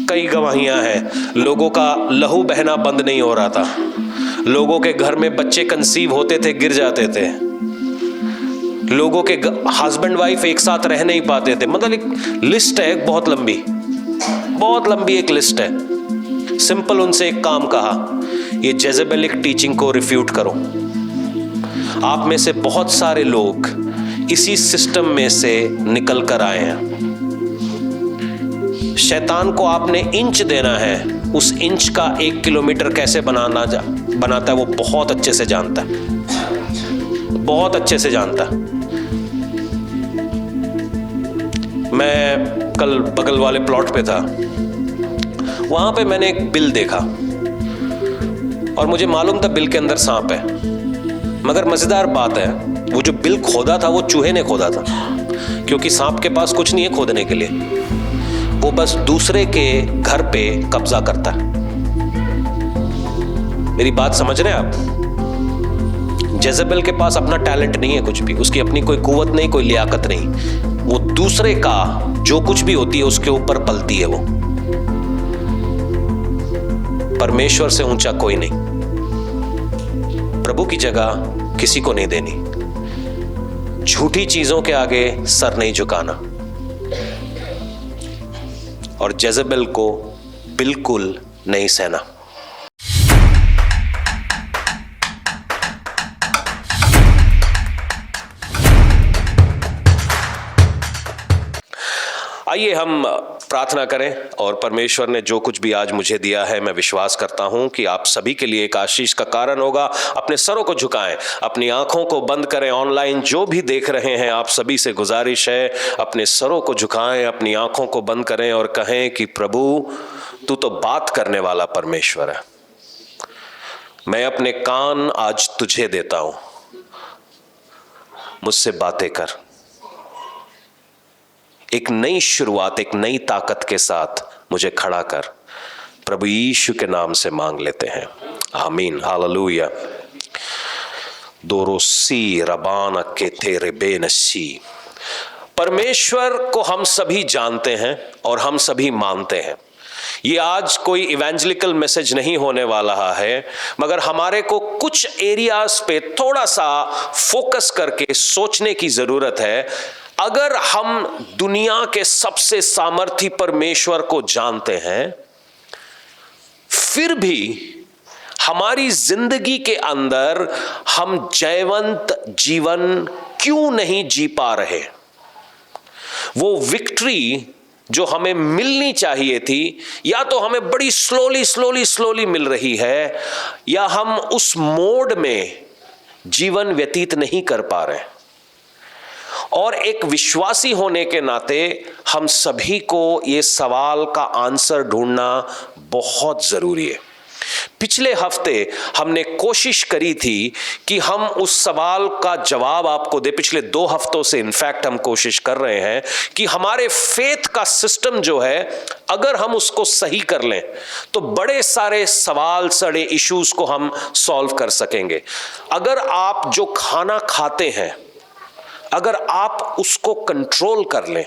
कई गवाहियां हैं, लोगों का लहू बहना बंद नहीं हो रहा था, लोगों के घर में बच्चे कंसीव होते थे, गिर जाते थे, लोगों के हस्बैंड वाइफ एक साथ रह नहीं पाते थे। मतलब एक लिस्ट है, बहुत लंबी एक लिस्ट है। सिंपल उनसे एक काम कहा, ये जेजेबेलिक टीचिंग को रिफ्यूट करो। आप में से बहुत सारे लोग इसी सिस्टम में से निकल कर आए हैं। शैतान को आपने इंच देना है, उस इंच का 1 किलोमीटर कैसे बनाता है वो बहुत अच्छे से जानता है, बहुत अच्छे से जानता है। मैं कल बगल वाले प्लॉट पे था, वहां पे मैंने एक बिल देखा और मुझे मालूम था बिल के अंदर सांप है, मगर मजेदार बात है वो जो बिल खोदा था वो चूहे ने खोदा था, क्योंकि सांप के पास कुछ नहीं है खोदने के लिए, वो बस दूसरे के घर पे कब्जा करता है। मेरी बात समझ रहे हैं आप? जेजेबेल के पास अपना टैलेंट नहीं है, कुछ भी उसकी अपनी कोई कुवत नहीं, कोई लियाकत नहीं, वो दूसरे का जो कुछ भी होती है उसके ऊपर पलती है। वो परमेश्वर से ऊंचा कोई नहीं, प्रभु की जगह किसी को नहीं देनी, झूठी चीजों के आगे सर नहीं झुकाना, और जेजेबेल को बिल्कुल नहीं सहना। आइए हम प्रार्थना करें, और परमेश्वर ने जो कुछ भी आज मुझे दिया है मैं विश्वास करता हूं कि आप सभी के लिए एक आशीष का कारण होगा। अपने सरों को झुकाएं, अपनी आंखों को बंद करें, ऑनलाइन जो भी देख रहे हैं आप सभी से गुजारिश है अपने सरों को झुकाएं, अपनी आंखों को बंद करें और कहें कि प्रभु तू तो बात करने वाला परमेश्वर है, मैं अपने कान आज तुझे देता हूं, मुझसे बातें कर। एक नई शुरुआत, एक नई ताकत के साथ मुझे खड़ा कर, प्रभु यीशु के नाम से मांग लेते हैं, आमीन, हालेलुया। दोरोसी रबाना के तेरे बेनसी। परमेश्वर को हम सभी जानते हैं और हम सभी मानते हैं। ये आज कोई इवेंजलिकल मैसेज नहीं होने वाला है, मगर हमारे को कुछ एरियाज पे थोड़ा सा फोकस करके सोचने की जरूरत है। अगर हम दुनिया के सबसे सामर्थी परमेश्वर को जानते हैं, फिर भी हमारी जिंदगी के अंदर हम जयवंत जीवन क्यों नहीं जी पा रहे? वो विक्ट्री जो हमें मिलनी चाहिए थी, या तो हमें बड़ी स्लोली मिल रही है, या हम उस मोड में जीवन व्यतीत नहीं कर पा रहे। और एक विश्वासी होने के नाते हम सभी को ये सवाल का आंसर ढूंढना बहुत जरूरी है। पिछले हफ्ते हमने कोशिश करी थी कि हम उस सवाल का जवाब आपको दे। पिछले 2 हफ्तों से इनफैक्ट हम कोशिश कर रहे हैं कि हमारे फेथ का सिस्टम जो है, अगर हम उसको सही कर लें तो बड़े सारे सवाल, सड़े इश्यूज को हम सॉल्व कर सकेंगे। अगर आप जो खाना खाते हैं, अगर आप उसको कंट्रोल कर लें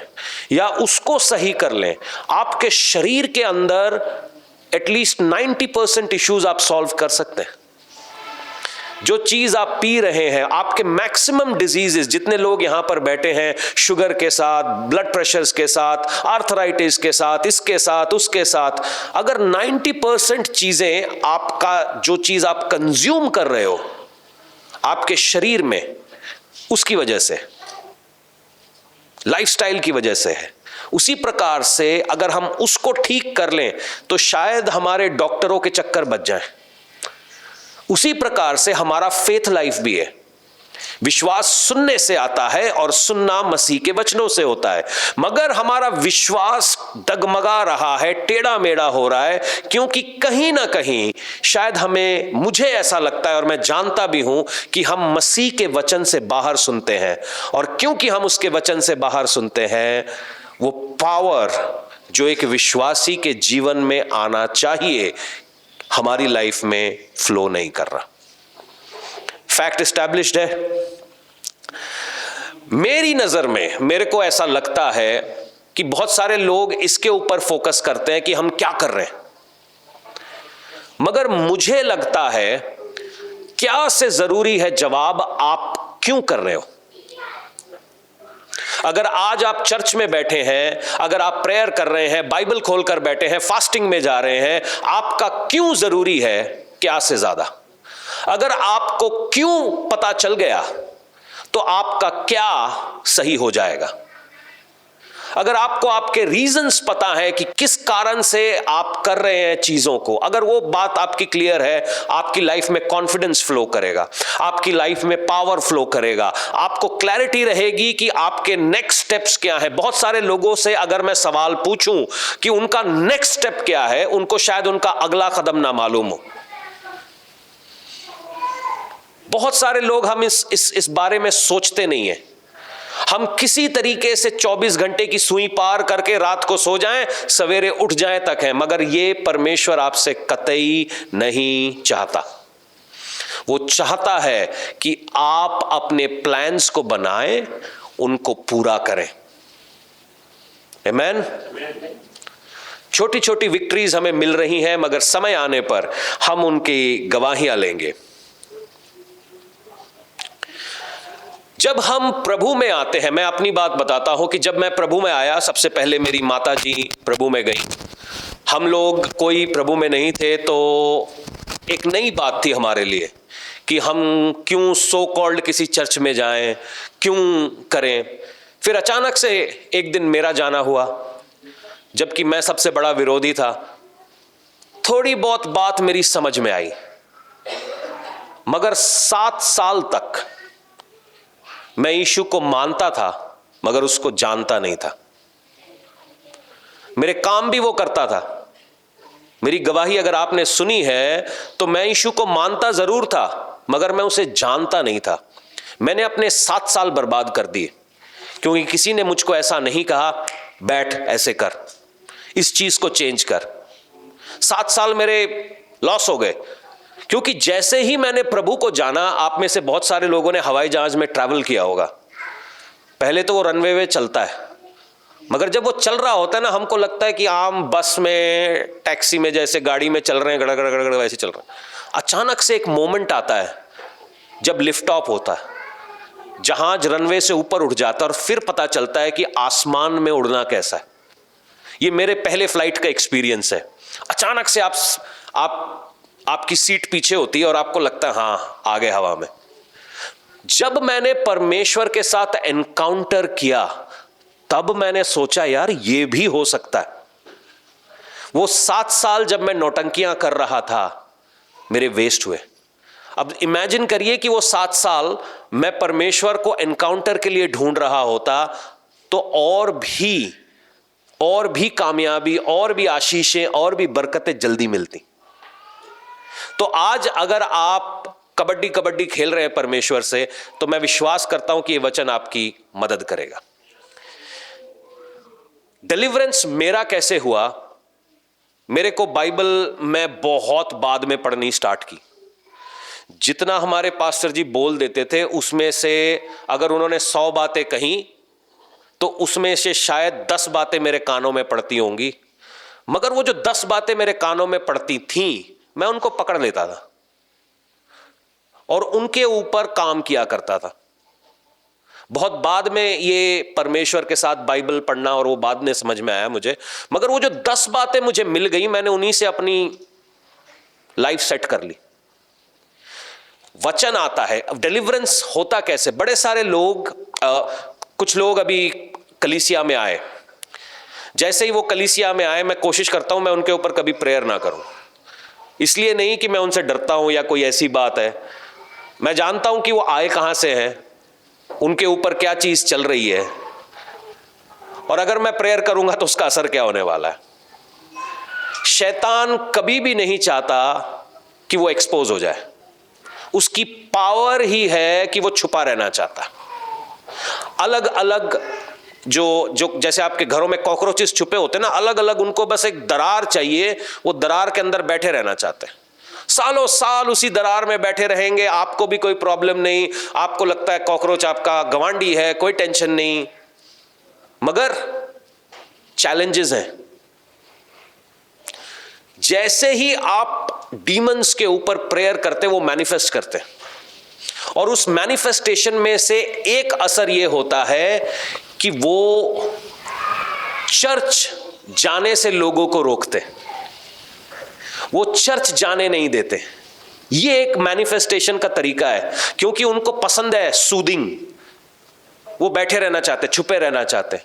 या उसको सही कर लें, आपके शरीर के अंदर एटलीस्ट 90% इश्यूज आप सॉल्व कर सकते हैं। जो चीज आप पी रहे हैं, आपके मैक्सिमम डिजीजेस, जितने लोग यहां पर बैठे हैं शुगर के साथ, ब्लड प्रेशर्स के साथ, आर्थराइटिस के साथ, इसके साथ, उसके साथ, अगर 90% चीजें आपका, जो चीज आप कंज्यूम कर रहे हो आपके शरीर में, उसकी वजह से, लाइफस्टाइल की वजह से है, उसी प्रकार से अगर हम उसको ठीक कर लें तो शायद हमारे डॉक्टरों के चक्कर बच जाएं। उसी प्रकार से हमारा फेथ लाइफ भी है। विश्वास सुनने से आता है और सुनना मसीह के वचनों से होता है। मगर हमारा विश्वास डगमगा रहा है, टेढ़ा मेढ़ा हो रहा है, क्योंकि कहीं ना कहीं शायद मुझे ऐसा लगता है और मैं जानता भी हूं कि हम मसीह के वचन से बाहर सुनते हैं। और क्योंकि हम उसके वचन से बाहर सुनते हैं, वो पावर जो एक विश्वासी के जीवन में आना चाहिए हमारी लाइफ में फ्लो नहीं कर रहा। फैक्ट एस्टैब्लिश्ड है। मेरी नजर में मेरे को ऐसा लगता है कि बहुत सारे लोग इसके ऊपर फोकस करते हैं कि हम क्या कर रहे हैं, मगर मुझे लगता है क्या से जरूरी है जवाब आप क्यों कर रहे हो। अगर आज आप चर्च में बैठे हैं, अगर आप प्रेयर कर रहे हैं, बाइबल खोलकर बैठे हैं, फास्टिंग में जा रहे हैं, आपका क्यों जरूरी है क्या से ज्यादा। अगर आपको क्यों पता चल गया तो आपका क्या सही हो जाएगा। अगर आपको आपके रीजंस पता है कि किस कारण से आप कर रहे हैं चीजों को, अगर वो बात आपकी क्लियर है, आपकी लाइफ में कॉन्फिडेंस फ्लो करेगा, आपकी लाइफ में पावर फ्लो करेगा, आपको क्लैरिटी रहेगी कि आपके नेक्स्ट स्टेप्स क्या है। बहुत सारे लोगों से अगर मैं सवाल पूछूं कि उनका नेक्स्ट स्टेप क्या है, उनको शायद उनका अगला कदम ना मालूम हो। बहुत सारे लोग हम इस बारे में सोचते नहीं है। हम किसी तरीके से 24 घंटे की सुई पार करके रात को सो जाएं, सवेरे उठ जाएं तक है, मगर ये परमेश्वर आपसे कतई नहीं चाहता। वो चाहता है कि आप अपने प्लान्स को बनाएं, उनको पूरा करें। आमीन। छोटी छोटी विक्ट्रीज हमें मिल रही हैं, मगर समय आने पर हम उनकी गवाहियां लेंगे। जब हम प्रभु में आते हैं, मैं अपनी बात बताता हूं कि जब मैं प्रभु में आया, सबसे पहले मेरी माता जी प्रभु में गई। हम लोग कोई प्रभु में नहीं थे, तो एक नई बात थी हमारे लिए कि हम क्यों सो कॉल्ड किसी चर्च में जाएं, क्यों करें। फिर अचानक से एक दिन मेरा जाना हुआ, जबकि मैं सबसे बड़ा विरोधी था। थोड़ी बहुत बात मेरी समझ में आई, मगर 7 साल तक मैं यीशु को मानता था, मगर उसको जानता नहीं था। मेरे काम भी वो करता था। मेरी गवाही अगर आपने सुनी है तो मैं यीशु को मानता जरूर था, मगर मैं उसे जानता नहीं था। मैंने अपने 7 साल बर्बाद कर दिए, क्योंकि किसी ने मुझको ऐसा नहीं कहा, बैठ ऐसे कर, इस चीज को चेंज कर। 7 साल मेरे लॉस हो गए, क्योंकि जैसे ही मैंने प्रभु को जाना, आप में से बहुत सारे लोगों ने हवाई जहाज में ट्रैवल किया होगा। पहले तो वो रनवे में चलता है, मगर जब वो चल रहा होता है ना, हमको लगता है कि आम बस में, टैक्सी में जैसे गाड़ी में चल रहे हैं, गड़गड़ गड़गड़ वैसे चल रहे हैं। अचानक से एक मोमेंट आता है जब लिफ्ट ऑफ होता है, जहाज रनवे से ऊपर उठ जाता है, और फिर पता चलता है कि आसमान में उड़ना कैसा है। ये मेरे पहले फ्लाइट का एक्सपीरियंस है। अचानक से आपकी सीट पीछे होती है और आपको लगता है हाँ आ गए हवा में। जब मैंने परमेश्वर के साथ एनकाउंटर किया, तब मैंने सोचा यार ये भी हो सकता है। वो 7 साल जब मैं नौटंकियां कर रहा था, मेरे वेस्ट हुए। अब इमेजिन करिए कि वो 7 साल मैं परमेश्वर को एनकाउंटर के लिए ढूंढ रहा होता, तो और भी कामयाबी, और भी आशीषें, और भी बरकतें जल्दी मिलती। तो आज अगर आप कबड्डी खेल रहे हैं परमेश्वर से, तो मैं विश्वास करता हूं कि यह वचन आपकी मदद करेगा। डिलीवरेंस मेरा कैसे हुआ, मेरे को बाइबल में बहुत बाद में पढ़नी स्टार्ट की। जितना हमारे पास्टर जी बोल देते थे, उसमें से अगर उन्होंने 100 बातें कही, तो उसमें से शायद 10 बातें मेरे कानों में पड़ती होंगी। मगर वो जो 10 बातें मेरे कानों में पड़ती थीं, मैं उनको पकड़ लेता था और उनके ऊपर काम किया करता था। बहुत बाद में ये परमेश्वर के साथ बाइबल पढ़ना और वो बाद में समझ में आया मुझे, मगर वो जो 10 बातें मुझे मिल गई, मैंने उन्हीं से अपनी लाइफ सेट कर ली। वचन आता है। अब डिलीवरेंस होता कैसे? बड़े सारे लोग, कुछ लोग अभी कलीसिया में आए। जैसे ही वो कलीसिया में आए, मैं कोशिश करता हूं मैं उनके ऊपर कभी प्रेयर ना करूं। इसलिए नहीं कि मैं उनसे डरता हूं या कोई ऐसी बात है, मैं जानता हूं कि वो आए कहां से हैं, उनके ऊपर क्या चीज चल रही है, और अगर मैं प्रेयर करूंगा तो उसका असर क्या होने वाला है। शैतान कभी भी नहीं चाहता कि वो एक्सपोज हो जाए। उसकी पावर ही है कि वो छुपा रहना चाहता। अलग अलग जो जैसे आपके घरों में कॉकरोचेस छुपे होते हैं ना, अलग अलग उनको बस एक दरार चाहिए, वो दरार के अंदर बैठे रहना चाहते हैं। सालों साल उसी दरार में बैठे रहेंगे, आपको भी कोई प्रॉब्लम नहीं, आपको लगता है कॉकरोच आपका गवांडी है, कोई टेंशन नहीं। मगर चैलेंजेस हैं। जैसे ही आप डीमंस के ऊपर प्रेयर करते वो मैनिफेस्ट करते हैं, और उस मैनिफेस्टेशन में से एक असर ये होता है कि वो चर्च जाने से लोगों को रोकते, वो चर्च जाने नहीं देते। ये एक मैनिफेस्टेशन का तरीका है, क्योंकि उनको पसंद है सूदिंग, वो बैठे रहना चाहते, छुपे रहना चाहते,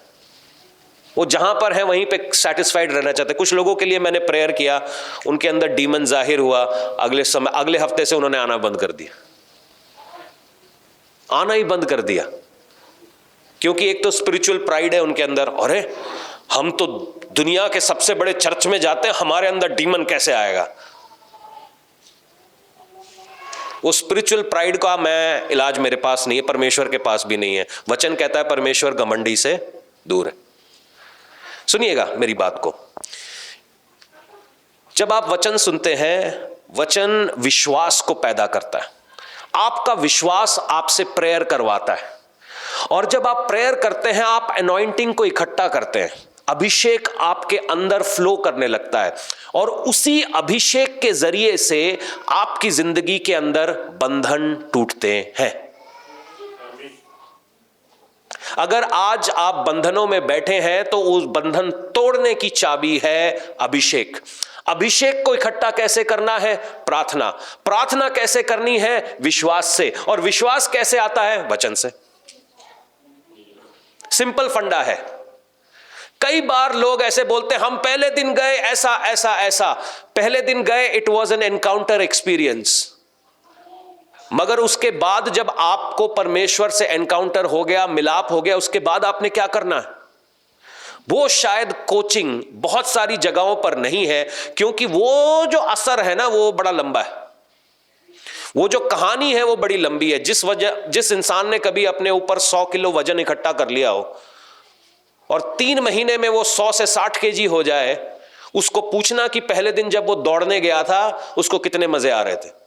वो जहां पर है वहीं पे सेटिस्फाइड रहना चाहते। कुछ लोगों के लिए मैंने प्रेयर किया, उनके अंदर डीमन जाहिर हुआ, अगले हफ्ते से उन्होंने आना बंद कर दिया, आना ही बंद कर दिया। क्योंकि एक तो स्पिरिचुअल प्राइड है उनके अंदर, अरे हम तो दुनिया के सबसे बड़े चर्च में जाते हैं, हमारे अंदर डीमन कैसे आएगा। वो स्पिरिचुअल प्राइड का मैं इलाज मेरे पास नहीं है, परमेश्वर के पास भी नहीं है। वचन कहता है परमेश्वर घमंडी से दूर है। सुनिएगा मेरी बात को, जब आप वचन सुनते हैं, वचन विश्वास को पैदा करता है, आपका विश्वास आपसे प्रेयर करवाता है, और जब आप प्रेयर करते हैं आप अनॉइंटिंग को इकट्ठा करते हैं, अभिषेक आपके अंदर फ्लो करने लगता है, और उसी अभिषेक के जरिए से आपकी जिंदगी के अंदर बंधन टूटते हैं। अगर आज आप बंधनों में बैठे हैं तो उस बंधन तोड़ने की चाबी है अभिषेक। अभिषेक को इकट्ठा कैसे करना है? प्रार्थना। प्रार्थना कैसे करनी है? विश्वास से। और विश्वास कैसे आता है? वचन से। सिंपल फंडा है। कई बार लोग ऐसे बोलते हैं, हम पहले दिन गए ऐसा ऐसा ऐसा, पहले दिन गए, it was an encounter experience, मगर उसके बाद जब आपको परमेश्वर से एनकाउंटर हो गया, मिलाप हो गया, उसके बाद आपने क्या करना है? वो शायद कोचिंग बहुत सारी जगहों पर नहीं है, क्योंकि वो जो असर है ना वो बड़ा लंबा है, वो जो कहानी है वो बड़ी लंबी है। जिस इंसान ने कभी अपने ऊपर 100 किलो वजन इकट्ठा कर लिया हो और 3 महीने में वो 100 से 60 केजी हो जाए, उसको पूछना कि पहले दिन जब वो दौड़ने गया था उसको कितने मजे आ रहे थे,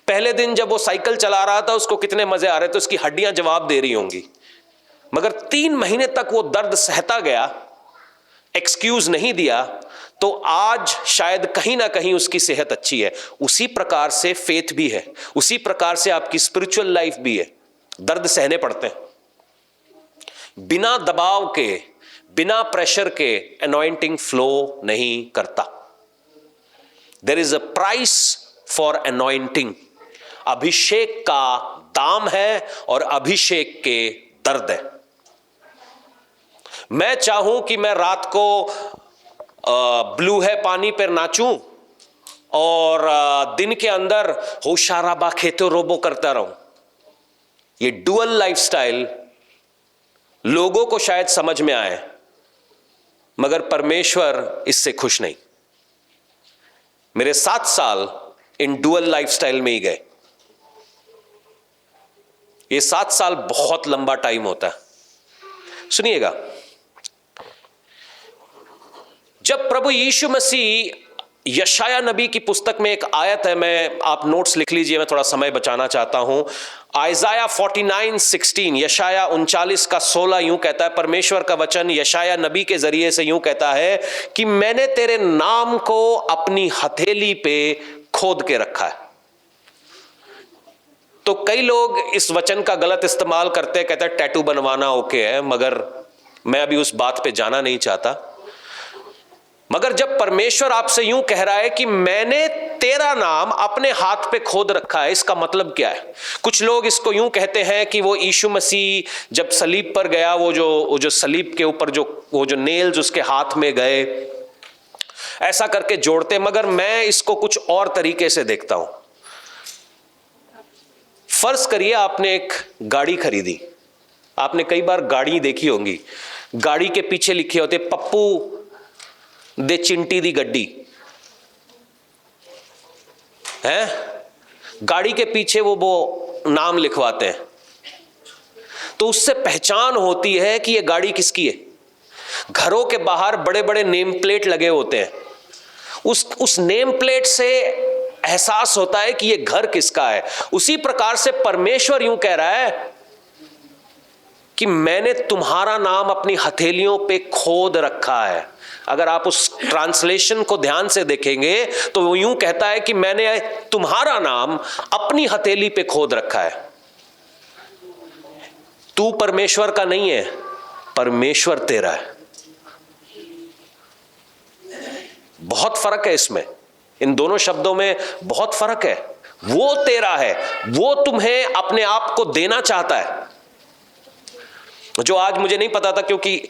पहले दिन जब वो साइकिल चला रहा था उसको कितने मजे आ रहे थे, उसकी हड्डियां जवाब दे रही होंगी। मगर 3 महीने तक वो दर्द सहता गया, एक्सक्यूज नहीं दिया, तो आज शायद कहीं ना कहीं उसकी सेहत अच्छी है। उसी प्रकार से फेथ भी है, उसी प्रकार से आपकी स्पिरिचुअल लाइफ भी है। दर्द सहने पड़ते हैं, बिना दबाव के, बिना प्रेशर के एनॉइंटिंग फ्लो नहीं करता। There is a price for anointing. अभिषेक का दाम है और अभिषेक के दर्द है। मैं चाहूं कि मैं रात को ब्लू है पानी पर नाचूं और दिन के अंदर होशाराबा खेतो रोबो करता रहूं, ये डुअल लाइफस्टाइल लोगों को शायद समझ में आए, मगर परमेश्वर इससे खुश नहीं। मेरे 7 साल इन डुअल लाइफस्टाइल में ही गए। ये 7 साल बहुत लंबा टाइम होता है। सुनिएगा, जब प्रभु यीशु मसीह, यशाया नबी की पुस्तक में एक आयत है, आप नोट्स लिख लीजिए, मैं थोड़ा समय बचाना चाहता हूं। आइजाया 49:16, यशाया 39 का 16 यूं कहता है, परमेश्वर का वचन यशाया नबी के जरिए से यूं कहता है कि मैंने तेरे नाम को अपनी हथेली पे खोद के रखा है। तो कई लोग इस वचन का गलत इस्तेमाल करते हैं, कहते हैं टैटू बनवाना ओके है, मगर मैं अभी उस बात पे जाना नहीं चाहता। मगर जब परमेश्वर आपसे यूं कह रहा है कि मैंने तेरा नाम अपने हाथ पे खोद रखा है, इसका मतलब क्या है? कुछ लोग इसको यूं कहते हैं कि वो यीशु मसीह जब सलीब पर गया, वो जो सलीब के ऊपर वो जो नेल्स उसके हाथ में गए, ऐसा करके जोड़ते, मगर मैं इसको कुछ और तरीके से देखता हूं। फर्ज करिए आपने एक गाड़ी खरीदी, आपने कई बार गाड़ी देखी होंगी, गाड़ी के पीछे लिखे होते पप्पू दे चिंटी दी गड्डी है, गाड़ी के पीछे वो नाम लिखवाते हैं, तो उससे पहचान होती है कि ये गाड़ी किसकी है। घरों के बाहर बड़े बड़े नेम प्लेट लगे होते हैं, उस नेम प्लेट से एहसास होता है कि ये घर किसका है। उसी प्रकार से परमेश्वर यूं कह रहा है कि मैंने तुम्हारा नाम अपनी हथेलियों पे खोद रखा है। अगर आप उस ट्रांसलेशन को ध्यान से देखेंगे तो वो यूं कहता है कि मैंने तुम्हारा नाम अपनी हथेली पे खोद रखा है। तू परमेश्वर का नहीं है, परमेश्वर तेरा है। बहुत फर्क है इसमें, इन दोनों शब्दों में बहुत फर्क है। वो तेरा है, वो तुम्हें अपने आप को देना चाहता है, जो आज मुझे नहीं पता था, क्योंकि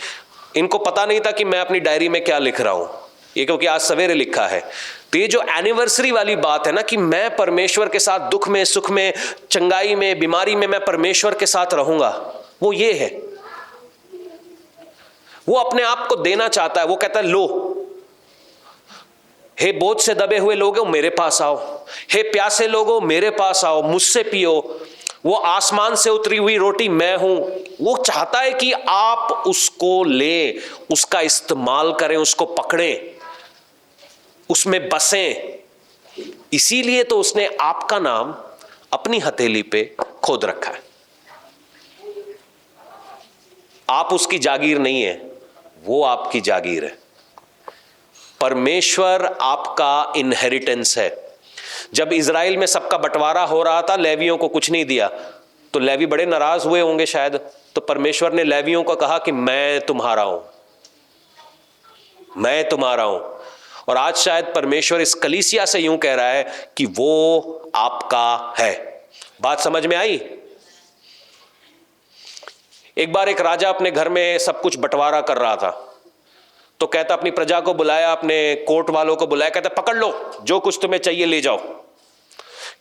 इनको पता नहीं था कि मैं अपनी डायरी में क्या लिख रहा हूं, ये क्योंकि आज सवेरे लिखा है। तो ये जो एनिवर्सरी वाली बात है ना, कि मैं परमेश्वर के साथ दुख में, सुख में, चंगाई में, बीमारी में मैं परमेश्वर के साथ रहूंगा, वो ये है। वो अपने आप को देना चाहता है। वो कहता है लो, हे बोझ से दबे हुए लोगों मेरे पास आओ, हे प्यासे लोगों मेरे पास आओ, मुझसे पियो। वो आसमान से उतरी हुई रोटी मैं हूं। वो चाहता है कि आप उसको ले, उसका इस्तेमाल करें, उसको पकड़ें, उसमें बसें। इसीलिए तो उसने आपका नाम अपनी हथेली पे खोद रखा है। आप उसकी जागीर नहीं है, वो आपकी जागीर है। परमेश्वर आपका इनहेरिटेंस है। जब इजराइल में सबका बंटवारा हो रहा था, लेवियों को कुछ नहीं दिया, तो लेवी बड़े नाराज हुए होंगे शायद। तो परमेश्वर ने लेवियों को कहा कि मैं तुम्हारा हूं, मैं तुम्हारा हूं। और आज शायद परमेश्वर इस कलीसिया से यूं कह रहा है कि वो आपका है। बात समझ में आई? एक बार एक राजा अपने घर में सब कुछ बंटवारा कर रहा था, तो कहता अपनी प्रजा को बुलाया, अपने कोर्ट वालों को बुलाया, कहता पकड़ लो, जो कुछ तुम्हें चाहिए ले जाओ।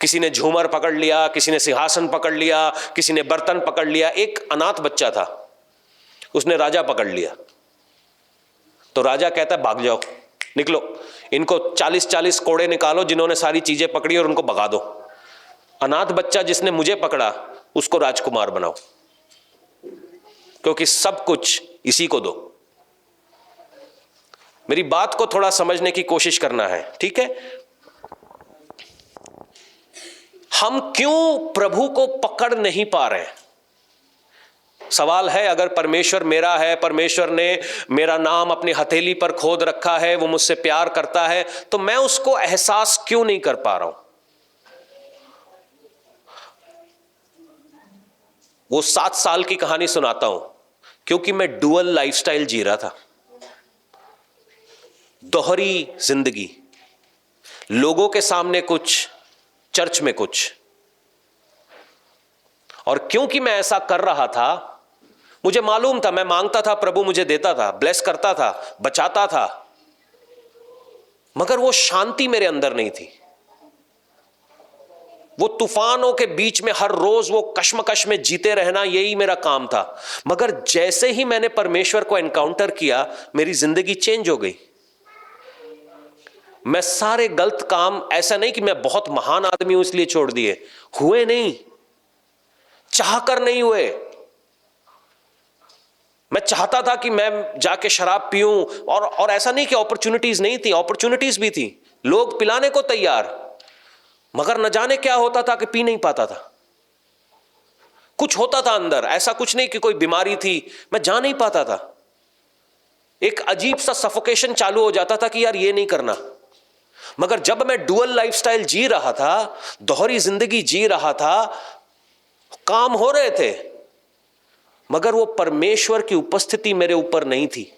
किसी ने झूमर पकड़ लिया, किसी ने सिंहासन पकड़ लिया, किसी ने बर्तन पकड़ लिया। एक अनाथ बच्चा था, उसने राजा पकड़ लिया। तो राजा कहता भाग जाओ, निकलो, इनको 40-40 कोड़े निकालो जिन्होंने सारी चीजें पकड़ी, और उनको भगा दो। अनाथ बच्चा जिसने मुझे पकड़ा उसको राजकुमार बनाओ, क्योंकि सब कुछ इसी को दो। मेरी बात को थोड़ा समझने की कोशिश करना है, ठीक है? हम क्यों प्रभु को पकड़ नहीं पा रहे हैं? सवाल है, अगर परमेश्वर मेरा है, परमेश्वर ने मेरा नाम अपनी हथेली पर खोद रखा है, वो मुझसे प्यार करता है, तो मैं उसको एहसास क्यों नहीं कर पा रहा हूं? वो 7 साल की कहानी सुनाता हूं, क्योंकि मैं डुअल लाइफस्टाइल जी रहा था, दोहरी जिंदगी, लोगों के सामने कुछ, चर्च में कुछ। और क्योंकि मैं ऐसा कर रहा था, मुझे मालूम था, मैं मांगता था, प्रभु मुझे देता था, ब्लेस करता था, बचाता था, मगर वो शांति मेरे अंदर नहीं थी। वो तूफानों के बीच में हर रोज वो कश्मकश में जीते रहना, यही मेरा काम था। मगर जैसे ही मैंने परमेश्वर को एनकाउंटर किया, मेरी जिंदगी चेंज हो गई। मैं सारे गलत काम, ऐसा नहीं कि मैं बहुत महान आदमी हूं इसलिए छोड़ दिए, हुए नहीं, चाहकर नहीं हुए। मैं चाहता था कि मैं जाके शराब पीऊं, और ऐसा नहीं कि अपॉर्चुनिटीज नहीं थी, अपॉर्चुनिटीज भी थी, लोग पिलाने को तैयार, मगर न जाने क्या होता था कि पी नहीं पाता था। कुछ होता था अंदर, ऐसा कुछ नहीं कि कोई बीमारी थी, मैं जा नहीं पाता था। एक अजीब सा सफोकेशन चालू हो जाता था कि यार ये नहीं करना। मगर जब मैं डुअल लाइफस्टाइल जी रहा था, दोहरी जिंदगी जी रहा था, काम हो रहे थे, मगर वो परमेश्वर की उपस्थिति मेरे ऊपर नहीं थी।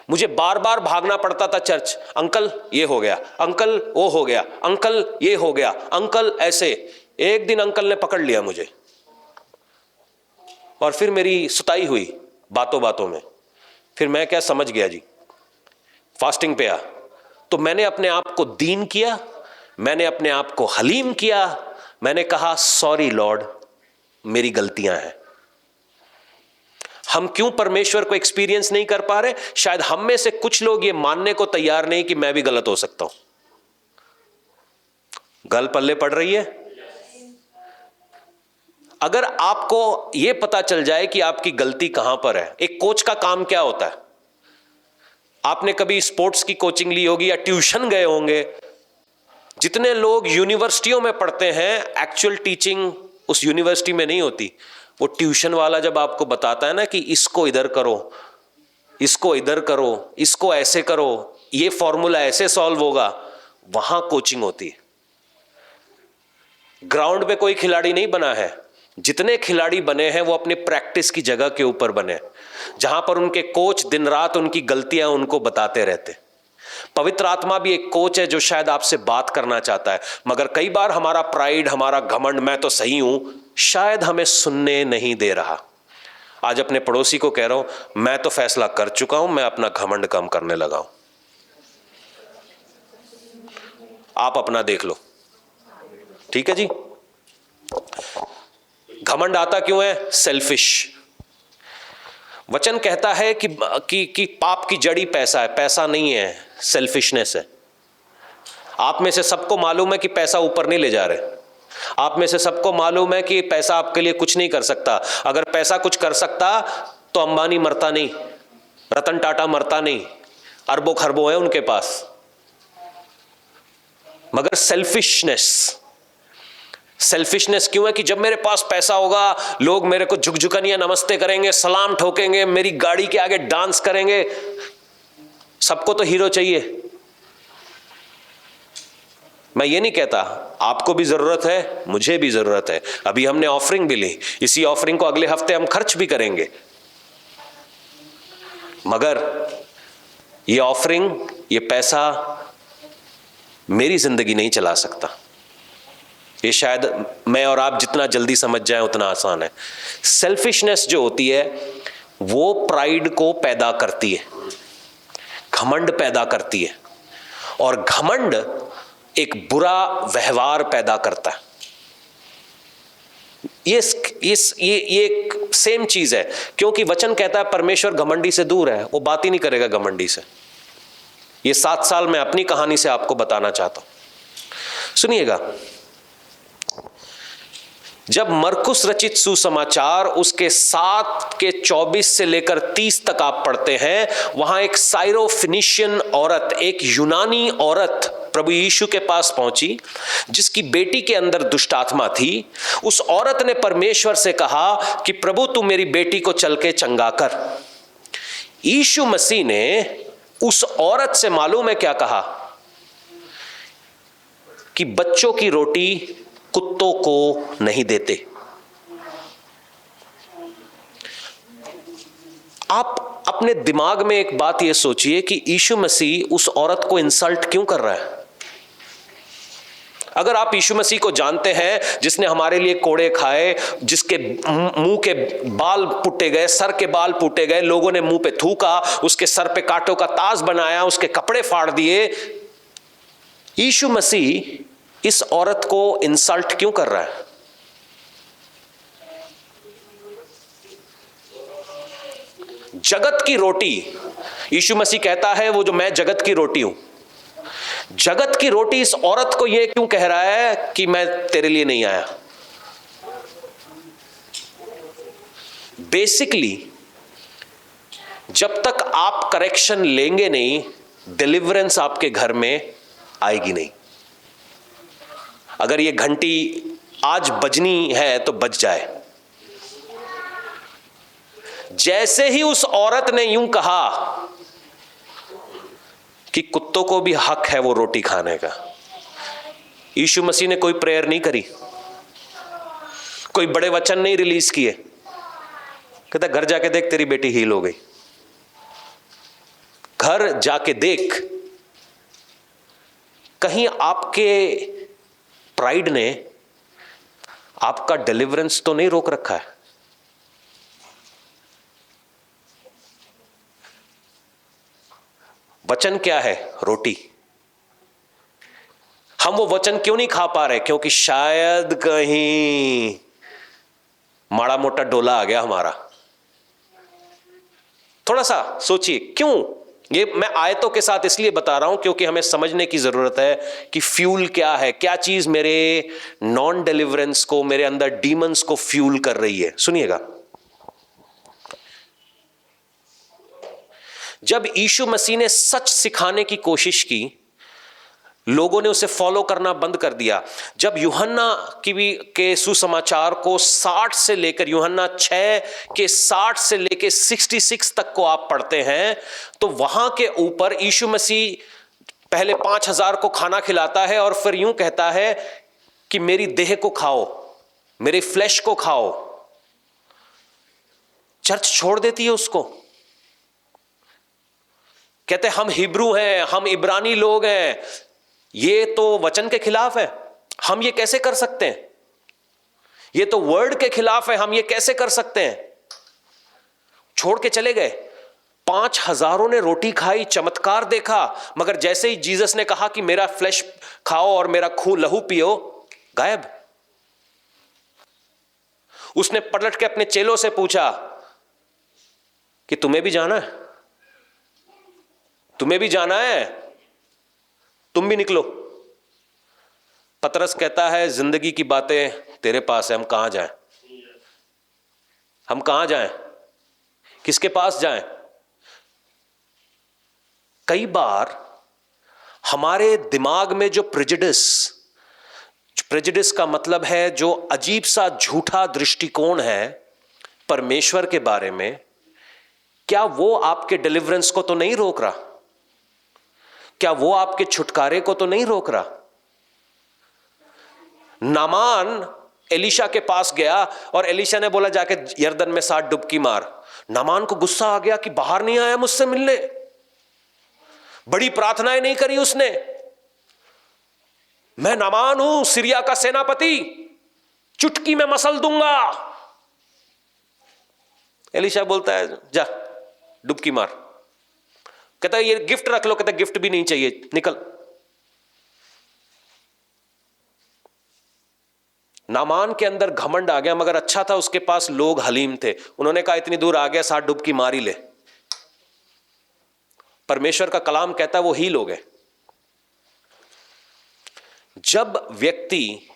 मुझे बार बार भागना पड़ता था चर्च, अंकल ये हो गया, अंकल वो हो गया, अंकल ये हो गया, अंकल ऐसे। एक दिन अंकल ने पकड़ लिया मुझे, और फिर मेरी सुताई हुई बातों बातों में। फिर मैं क्या समझ गया जी, फास्टिंग पे आ, तो मैंने अपने आप को दीन किया, मैंने अपने आप को हलीम किया, मैंने कहा सॉरी लॉर्ड, मेरी गलतियां हैं। हम क्यों परमेश्वर को एक्सपीरियंस नहीं कर पा रहे? शायद हम में से कुछ लोग ये मानने को तैयार नहीं कि मैं भी गलत हो सकता हूं। गल पल्ले पड़ रही है? अगर आपको यह पता चल जाए कि आपकी गलती कहां पर है। एक कोच का काम क्या होता है? आपने कभी स्पोर्ट्स की कोचिंग ली होगी या ट्यूशन गए होंगे। जितने लोग यूनिवर्सिटियों में पढ़ते हैं, एक्चुअल टीचिंग उस यूनिवर्सिटी में नहीं होती। वो ट्यूशन वाला जब आपको बताता है ना कि इसको इधर करो, इसको इधर करो, इसको ऐसे करो, ये फॉर्मूला ऐसे सॉल्व होगा, वहां कोचिंग होती है। ग्राउंड पे कोई खिलाड़ी नहीं बना है। जितने खिलाड़ी बने हैं वो अपनी प्रैक्टिस की जगह के ऊपर बने, जहां पर उनके कोच दिन रात उनकी गलतियां उनको बताते रहते। पवित्र आत्मा भी एक कोच है जो शायद आपसे बात करना चाहता है, मगर कई बार हमारा प्राइड, हमारा घमंड, मैं तो सही हूं, शायद हमें सुनने नहीं दे रहा। आज अपने पड़ोसी को कह रहा हूं, मैं तो फैसला कर चुका हूं, मैं अपना घमंड कम करने लगा हूं, आप अपना देख लो। ठीक है जी। घमंड आता क्यों है? सेल्फिश। वचन कहता है कि पाप की जड़ी पैसा है। पैसा नहीं है, सेल्फिशनेस है। आप में से सबको मालूम है कि पैसा ऊपर नहीं ले जा रहे। आप में से सबको मालूम है कि पैसा आपके लिए कुछ नहीं कर सकता। अगर पैसा कुछ कर सकता तो अंबानी मरता नहीं, रतन टाटा मरता नहीं, अरबों खरबों है उनके पास। मगर सेल्फिशनेस क्यों है? कि जब मेरे पास पैसा होगा, लोग मेरे को झुकझुकनिया नमस्ते करेंगे, सलाम ठोकेंगे, मेरी गाड़ी के आगे डांस करेंगे। सबको तो हीरो चाहिए। मैं ये नहीं कहता, आपको भी जरूरत है, मुझे भी जरूरत है। अभी हमने ऑफरिंग भी ली, इसी ऑफरिंग को अगले हफ्ते हम खर्च भी करेंगे। मगर ये ऑफरिंग, ये पैसा मेरी जिंदगी नहीं चला सकता। ये शायद मैं और आप जितना जल्दी समझ जाएं उतना आसान है। सेल्फिशनेस जो होती है वो प्राइड को पैदा करती है, घमंड पैदा करती है, और घमंड एक बुरा व्यवहार पैदा करता है। ये एक सेम चीज है, क्योंकि वचन कहता है परमेश्वर घमंडी से दूर है, वो बात ही नहीं करेगा घमंडी से। ये 7 साल मैं अपनी कहानी से आपको बताना चाहता हूं, सुनिएगा। जब मरकुस रचित सुसमाचार उसके 7 के 24 से लेकर 30 तक आप पढ़ते हैं, वहां एक साइरोफिनिशियन औरत, एक यूनानी औरत प्रभु यीशु के पास पहुंची, जिसकी बेटी के अंदर दुष्ट आत्मा थी। उस औरत ने परमेश्वर से कहा कि प्रभु तू मेरी बेटी को चल के चंगा कर। यीशु मसीह ने उस औरत से मालूम है क्या कहा? कि बच्चों की रोटी कुत्तों को नहीं देते। आप अपने दिमाग में एक बात यह सोचिए कि यीशु मसीह उस औरत को इंसल्ट क्यों कर रहा है? अगर आप यीशु मसीह को जानते हैं, जिसने हमारे लिए कोड़े खाए, जिसके मुंह के बाल पुट्टे गए, सर के बाल पुट्टे गए, लोगों ने मुंह पे थूका, उसके सर पे कांटों का ताज बनाया, उसके कपड़े फाड़ दिए, यीशु मसीह इस औरत को इंसल्ट क्यों कर रहा है? जगत की रोटी, यीशु मसीह कहता है वो जो मैं जगत की रोटी हूं। जगत की रोटी इस औरत को यह क्यों कह रहा है कि मैं तेरे लिए नहीं आया? बेसिकली जब तक आप करेक्शन लेंगे नहीं, डिलीवरेंस आपके घर में आएगी नहीं। अगर ये घंटी आज बजनी है तो बज जाए। जैसे ही उस औरत ने यूं कहा कि कुत्तों को भी हक है वो रोटी खाने का, यीशु मसीह ने कोई प्रेयर नहीं करी, कोई बड़े वचन नहीं रिलीज किए। कहता घर जाके देख तेरी बेटी हील हो गई। घर जाके देख। कहीं आपके प्राइड ने आपका डिलीवरेंस तो नहीं रोक रखा है? वचन क्या है? रोटी। हम वो वचन क्यों नहीं खा पा रहे? क्योंकि शायद कहीं माड़ा मोटा डोला आ गया हमारा। थोड़ा सा सोचिए क्यों। ये मैं आयतों के साथ इसलिए बता रहा हूं क्योंकि हमें समझने की जरूरत है कि फ्यूल क्या है, क्या चीज मेरे नॉन डिलीवरेंस को, मेरे अंदर डीमंस को फ्यूल कर रही है। सुनिएगा, जब यीशु मसीह ने सच सिखाने की कोशिश की लोगों ने उसे फॉलो करना बंद कर दिया। जब यूहन्ना के सुसमाचार को 60 से लेकर यूहन्ना 6 के 60 से लेकर 66 तक को आप पढ़ते हैं, तो वहां के ऊपर यीशु मसीह पहले 5000 को खाना खिलाता है और फिर यूं कहता है कि मेरी देह को खाओ, मेरे फ्लैश को खाओ। चर्च छोड़ देती है उसको, कहते हम हिब्रू हैं, हम इब्रानी लोग हैं, ये तो वचन के खिलाफ है, हम ये कैसे कर सकते हैं, ये तो वर्ड के खिलाफ है, हम ये कैसे कर सकते हैं। छोड़ के चले गए। 5000 ने रोटी खाई, चमत्कार देखा, मगर जैसे ही जीसस ने कहा कि मेरा फ्लैश खाओ और मेरा लहू पियो, गायब। उसने पलट के अपने चेलों से पूछा कि तुम्हें भी जाना है, तुम्हें भी जाना है, तुम भी निकलो। पतरस कहता है जिंदगी की बातें तेरे पास है, हम कहां जाएं, हम कहां जाएं, किसके पास जाएं। कई बार हमारे दिमाग में जो प्रेजुडिस का मतलब है जो अजीब सा झूठा दृष्टिकोण है परमेश्वर के बारे में, क्या वो आपके डिलीवरेंस को तो नहीं रोक रहा? क्या वो आपके छुटकारे को तो नहीं रोक रहा? नामान एलीशा के पास गया और एलीशा ने बोला जाके यरदन में 7 डुबकी मार। नामान को गुस्सा आ गया कि बाहर नहीं आया मुझसे मिलने, बड़ी प्रार्थनाएं नहीं करी उसने, मैं नामान हूं सीरिया का सेनापति, चुटकी में मसल दूंगा। एलीशा बोलता है जा डुबकी मार। कहता है ये गिफ्ट रख लो, कहता है गिफ्ट भी नहीं चाहिए, निकल। नामान के अंदर घमंड आ गया, मगर अच्छा था उसके पास लोग हलीम थे, उन्होंने कहा इतनी दूर आ गया 7 डुबकी मार ही ले। परमेश्वर का कलाम कहता है वो ही लोग हैं। जब व्यक्ति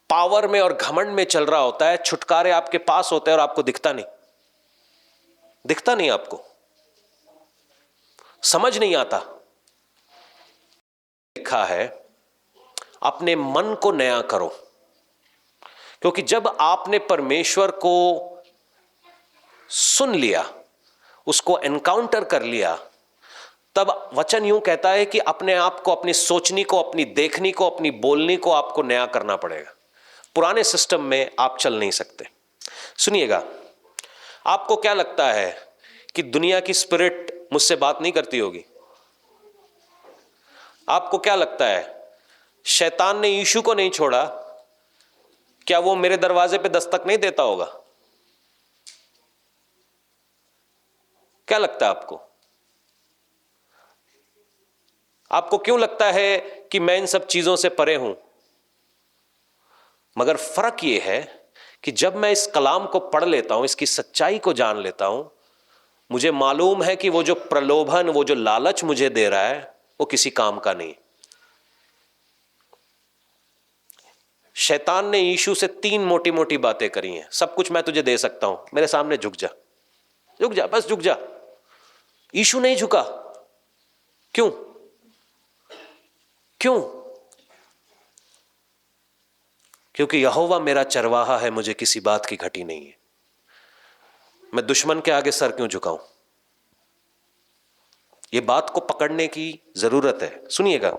पावर में और घमंड में चल रहा होता है, छुटकारे आपके पास होते हैं और आपको दिखता नहीं, दिखता नहीं, आपको समझ नहीं आता। लिखा है अपने मन को नया करो, क्योंकि जब आपने परमेश्वर को सुन लिया, उसको एनकाउंटर कर लिया, तब वचन यूं कहता है कि अपने आप को, अपनी सोचनी को, अपनी देखनी को, अपनी बोलनी को आपको नया करना पड़ेगा। पुराने सिस्टम में आप चल नहीं सकते। सुनिएगा, आपको क्या लगता है कि दुनिया की स्पिरिट मुझसे बात नहीं करती होगी? आपको क्या लगता है शैतान ने यीशु को नहीं छोड़ा, क्या वो मेरे दरवाजे पे दस्तक नहीं देता होगा? क्या लगता है आपको? आपको क्यों लगता है कि मैं इन सब चीजों से परे हूं? मगर फर्क यह है कि जब मैं इस कलाम को पढ़ लेता हूं, इसकी सच्चाई को जान लेता हूं, मुझे मालूम है कि वो जो प्रलोभन, वो जो लालच मुझे दे रहा है, वो किसी काम का नहीं। शैतान ने यीशु से 3 मोटी मोटी बातें करी हैं, सब कुछ मैं तुझे दे सकता हूं, मेरे सामने झुक जा, झुक जा, बस झुक जा। यीशु नहीं झुका। क्यों? क्यों? क्योंकि यहोवा मेरा चरवाहा है, मुझे किसी बात की घटी नहीं है। मैं दुश्मन के आगे सर क्यों झुकाऊं? यह बात को पकड़ने की जरूरत है। सुनिएगा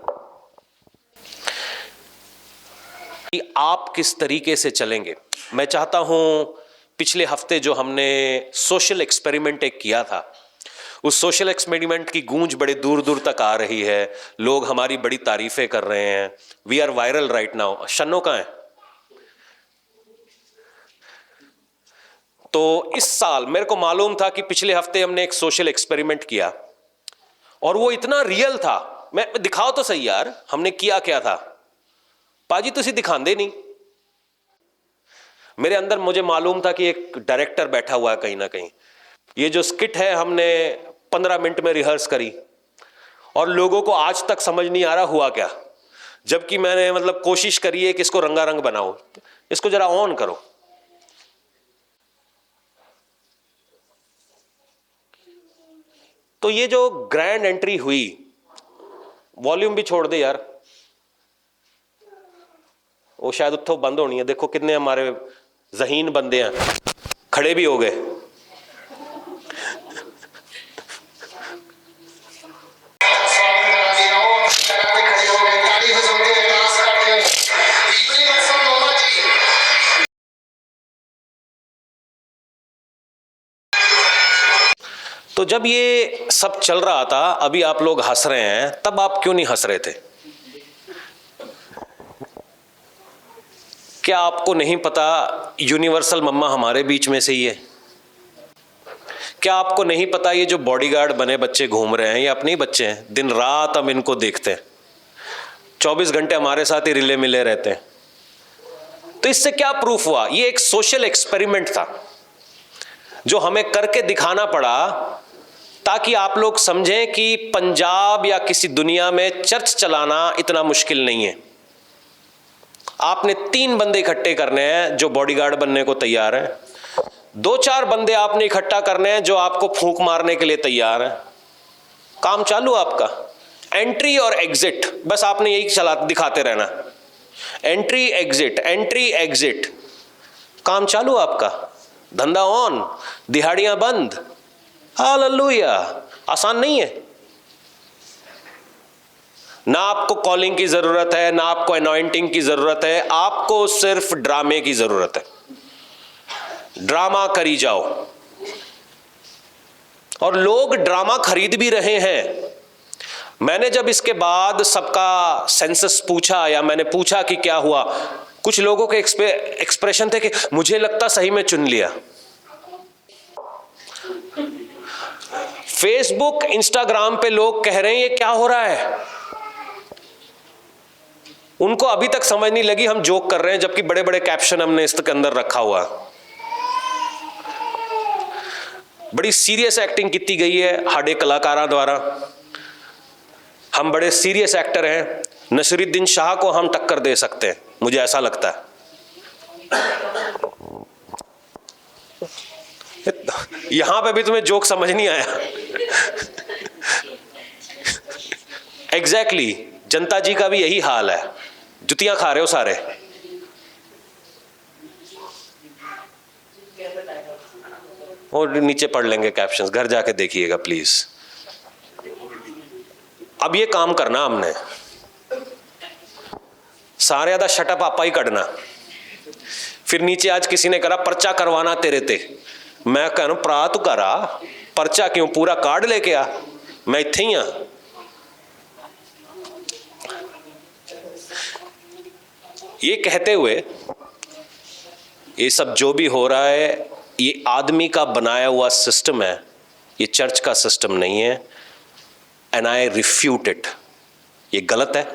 कि आप किस तरीके से चलेंगे। मैं चाहता हूं पिछले हफ्ते जो हमने सोशल एक्सपेरिमेंट एक किया था, उस सोशल एक्सपेरिमेंट की गूंज बड़े दूर दूर तक आ रही है, लोग हमारी बड़ी तारीफें कर रहे हैं। We are viral right now. Shanno कहां है? तो इस साल मेरे को मालूम था कि पिछले हफ्ते हमने एक सोशल एक्सपेरिमेंट किया और वो इतना रियल था। मैं दिखाओ तो सही यार, हमने किया क्या था? पाजी तुसी दिखांदे नहीं। मेरे अंदर मुझे मालूम था कि एक डायरेक्टर बैठा हुआ है कहीं ना कहीं। ये जो स्किट है हमने 15 मिनट में रिहर्स करी और लोगों को आज तक समझ नहीं आ रहा हुआ क्या, जबकि मैंने मतलब कोशिश करी है कि इसको रंगारंग बनाओ। इसको जरा ऑन करो। तो ये जो ग्रैंड एंट्री हुई, वॉल्यूम भी छोड़ दे यार, वो शायद उत्थों बंद होनी है। देखो कितने हमारे ज़हीन बंदे हैं, खड़े भी हो गए। तो जब ये सब चल रहा था, अभी आप लोग हंस रहे हैं, तब आप क्यों नहीं हंस रहे थे? क्या आपको नहीं पता यूनिवर्सल मम्मा हमारे बीच में से ही है? क्या आपको नहीं पता ये जो बॉडीगार्ड बने बच्चे घूम रहे हैं, ये अपने ही बच्चे हैं? दिन रात हम इनको देखते हैं, 24 घंटे हमारे साथ ही रिले मिले रहते हैं। तो इससे क्या प्रूफ हुआ? ये एक सोशल एक्सपेरिमेंट था जो हमें करके दिखाना पड़ा, ताकि आप लोग समझें कि पंजाब या किसी दुनिया में चर्च चलाना इतना मुश्किल नहीं है। आपने 3 बंदे इकट्ठे करने हैं जो बॉडीगार्ड बनने को तैयार हैं, 2-4 बंदे आपने इकट्ठा करने हैं जो आपको फूंक मारने के लिए तैयार हैं। काम चालू आपका। एंट्री और एग्जिट, बस आपने यही चला दिखाते रहना, एंट्री एग्जिट, काम चालू आपका, धंधा ऑन, दिहाड़ियां बंद। हालेलुया। आसान नहीं है। ना आपको कॉलिंग की जरूरत है, ना आपको अनॉइंटिंग की जरूरत है, आपको सिर्फ ड्रामे की जरूरत है। ड्रामा करी जाओ। और लोग ड्रामा खरीद भी रहे हैं। मैंने जब इसके बाद सबका सेंसस पूछा, या मैंने पूछा कि क्या हुआ, कुछ लोगों के एक्सप्रेशन थे कि मुझे लगता सही में चुन लिया। फेसबुक, इंस्टाग्राम पे लोग कह रहे हैं ये क्या हो रहा है। उनको अभी तक समझ नहीं लगी हम जोक कर रहे हैं, जबकि बड़े बड़े कैप्शन हमने इसके अंदर रखा हुआ। बड़ी सीरियस एक्टिंग की गई है हाडे कलाकारों द्वारा। हम बड़े सीरियस एक्टर हैं, नसीरुद्दीन शाह को हम टक्कर दे सकते हैं, मुझे ऐसा लगता है। यहां पे भी तुम्हें जोक समझ नहीं आया? एग्जैक्टली, जनता जी का भी यही हाल है, जुतियां खा रहे हो सारे। और नीचे पढ़ लेंगे कैप्शंस, घर जाके देखिएगा प्लीज। अब ये काम करना हमने, सारे दा शटअप आपा ही कढ़ना। फिर नीचे आज किसी ने करा पर्चा करवाना तेरे ते, मैं कहूं भरा तू करा पर्चा, क्यों पूरा कार्ड लेके आ, मैं इत्थे ही हां। ये कहते हुए, ये सब जो भी हो रहा है ये आदमी का बनाया हुआ सिस्टम है, ये चर्च का सिस्टम नहीं है। And I refute it. ये गलत है।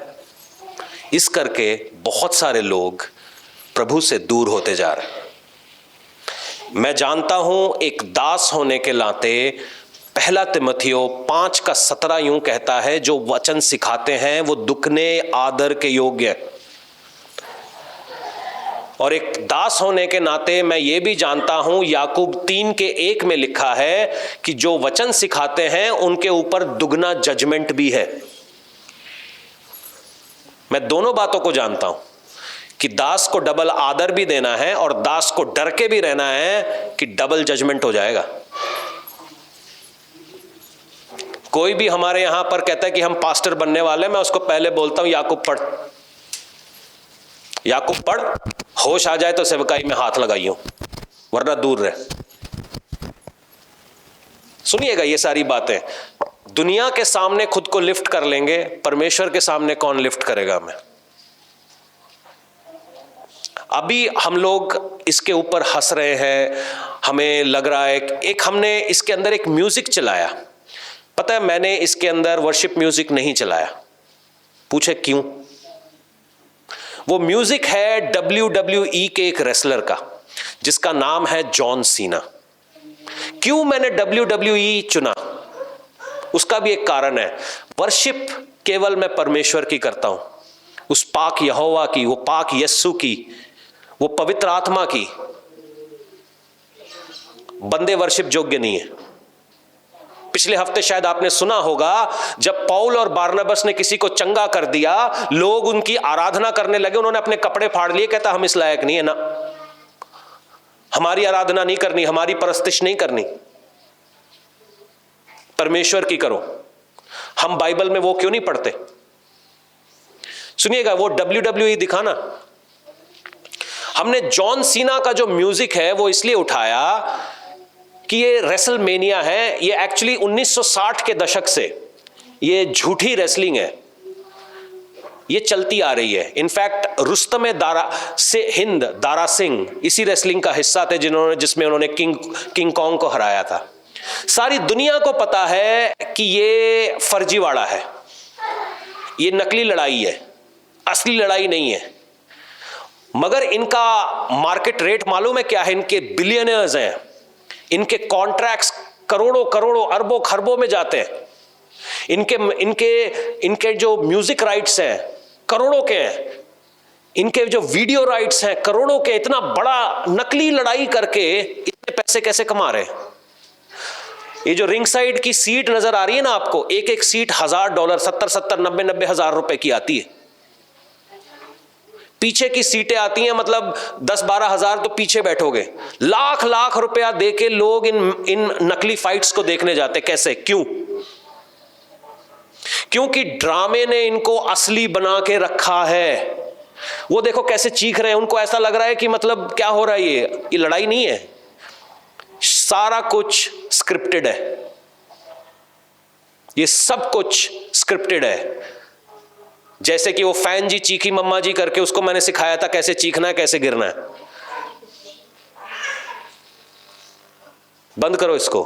इस करके बहुत सारे लोग प्रभु से दूर होते जा रहे हैं। मैं जानता हूं एक दास होने के नाते, पहला तिमोथियो 5:17 यूं कहता है, जो वचन सिखाते हैं वो दुखने आदर के योग्य। और एक दास होने के नाते मैं ये भी जानता हूं, याकूब 3:1 में लिखा है कि जो वचन सिखाते हैं उनके ऊपर दुगना जजमेंट भी है। मैं दोनों बातों को जानता हूं कि दास को डबल आदर भी देना है और दास को डर के भी रहना है कि डबल जजमेंट हो जाएगा। कोई भी हमारे यहां पर कहता है कि हम पास्टर बनने वाले, मैं उसको पहले बोलता हूं याकूब पढ़, याकूब पढ़, होश आ जाए तो सेवकाई में हाथ लगाइयो, वरना दूर रहे। सुनिएगा ये सारी बातें। दुनिया के सामने खुद को लिफ्ट कर लेंगे, परमेश्वर के सामने कौन लिफ्ट करेगा हमें? अभी हम लोग इसके ऊपर हंस रहे हैं, हमें लग रहा है एक हमने इसके अंदर एक म्यूजिक चलाया। पता है मैंने इसके अंदर वर्शिप म्यूजिक नहीं चलाया। पूछे क्यों? वो म्यूजिक है WWE के एक रेसलर का, जिसका नाम है जॉन सीना। क्यों मैंने WWE चुना? उसका भी एक कारण है। वर्शिप केवल मैं परमेश्वर की करता हूं, उस पाक यहोवा की, वो पाक यस्सु की, वो पवित्र आत्मा की। बंदे वर्शिप योग्य नहीं है। पिछले हफ्ते शायद आपने सुना होगा, जब पौल और बारनबास ने किसी को चंगा कर दिया, लोग उनकी आराधना करने लगे, उन्होंने अपने कपड़े फाड़ लिए, कहता हम इस लायक नहीं है ना, हमारी आराधना नहीं करनी, हमारी परस्तिश नहीं करनी, परमेश्वर की करो। हम बाइबल में वो क्यों नहीं पढ़ते? सुनिएगा, वो WWE दिखाना, हमने जॉन सीना का जो म्यूजिक है वो इसलिए उठाया कि ये रेसलमेनिया है, ये एक्चुअली 1960 के दशक से ये झूठी रेसलिंग है, ये चलती आ रही है। इनफैक्ट रुस्तम दारा से हिंद दारा सिंह इसी रेसलिंग का हिस्सा थे जिसमें उन्होंने किंग कॉन्ग को हराया था। सारी दुनिया को पता है कि ये फर्जीवाड़ा है, ये नकली लड़ाई है, असली लड़ाई नहीं है। मगर इनका मार्केट रेट मालूम है क्या है? इनके बिलियनर्स हैं, इनके कॉन्ट्रैक्ट्स करोड़ों करोड़ों अरबों खरबों में जाते हैं। इनके जो म्यूजिक राइट्स हैं करोड़ों के हैं, इनके जो वीडियो राइट्स हैं करोड़ों के। इतना बड़ा नकली लड़ाई करके इतने पैसे कैसे कमा रहे हैं? ये जो रिंग साइड की सीट नजर आ रही है ना आपको, एक एक सीट $1000, 70 90 हजार रुपए की आती है। पीछे की सीटें आती हैं, मतलब 10-12 हजार तो पीछे बैठोगे। लाख लाख रुपया देके लोग इन नकली फाइट्स को देखने जाते। कैसे? क्यों? क्योंकि ड्रामे ने इनको असली बना के रखा है। वो देखो कैसे चीख रहे हैं, उनको ऐसा लग रहा है कि मतलब क्या हो रहा है, ये लड़ाई नहीं है, सारा कुछ स्क्रिप्टेड है, ये सब कुछ स्क्रिप्टेड है। जैसे कि वो फैन जी चीखी मम्मा जी करके, उसको मैंने सिखाया था कैसे चीखना है, कैसे गिरना है। बंद करो इसको।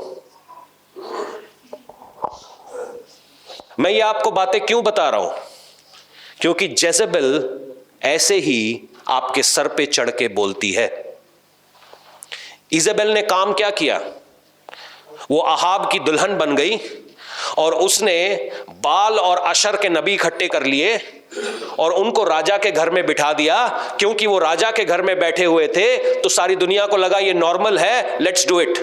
मैं ये आपको बातें क्यों बता रहा हूं? क्योंकि जेजेबेल ऐसे ही आपके सर पे चढ़ के बोलती है। इजेबेल ने काम क्या किया? वो अहाब की दुल्हन बन गई और उसने बाल और अशर के नबी इकट्ठे कर लिए और उनको राजा के घर में बिठा दिया। क्योंकि वो राजा के घर में बैठे हुए थे तो सारी दुनिया को लगा ये नॉर्मल है, लेट्स डू इट।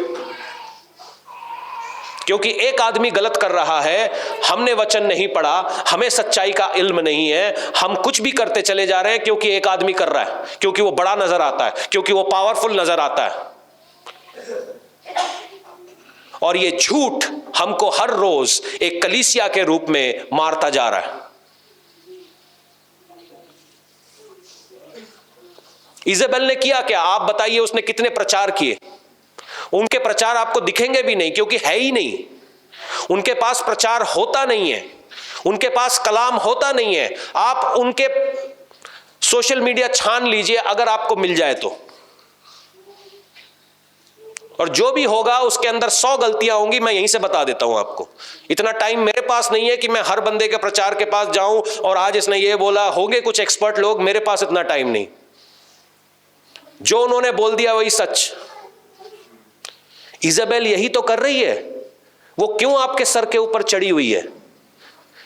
क्योंकि एक आदमी गलत कर रहा है, हमने वचन नहीं पढ़ा, हमें सच्चाई का इल्म नहीं है, हम कुछ भी करते चले जा रहे हैं क्योंकि एक आदमी कर रहा है, क्योंकि वो बड़ा नजर आता है, क्योंकि वो पावरफुल नजर आता है। और ये झूठ हमको हर रोज एक कलीसिया के रूप में मारता जा रहा है। इजेबेल ने किया क्या? आप बताइए, उसने कितने प्रचार किए? उनके प्रचार आपको दिखेंगे भी नहीं, क्योंकि है ही नहीं। उनके पास प्रचार होता नहीं है, उनके पास कलाम होता नहीं है। आप उनके सोशल मीडिया छान लीजिए अगर आपको मिल जाए तो, और जो भी होगा उसके अंदर 100 गलतियां होंगी। मैं यहीं से बता देता हूं आपको। इतना टाइम मेरे पास नहीं है कि मैं हर बंदे के प्रचार के पास जाऊं और आज इसने ये बोला। होंगे कुछ एक्सपर्ट लोग, मेरे पास इतना टाइम नहीं। जो उन्होंने बोल दिया वही सच। इजेबेल यही तो कर रही है। वो क्यों आपके सर के ऊपर चढ़ी हुई है?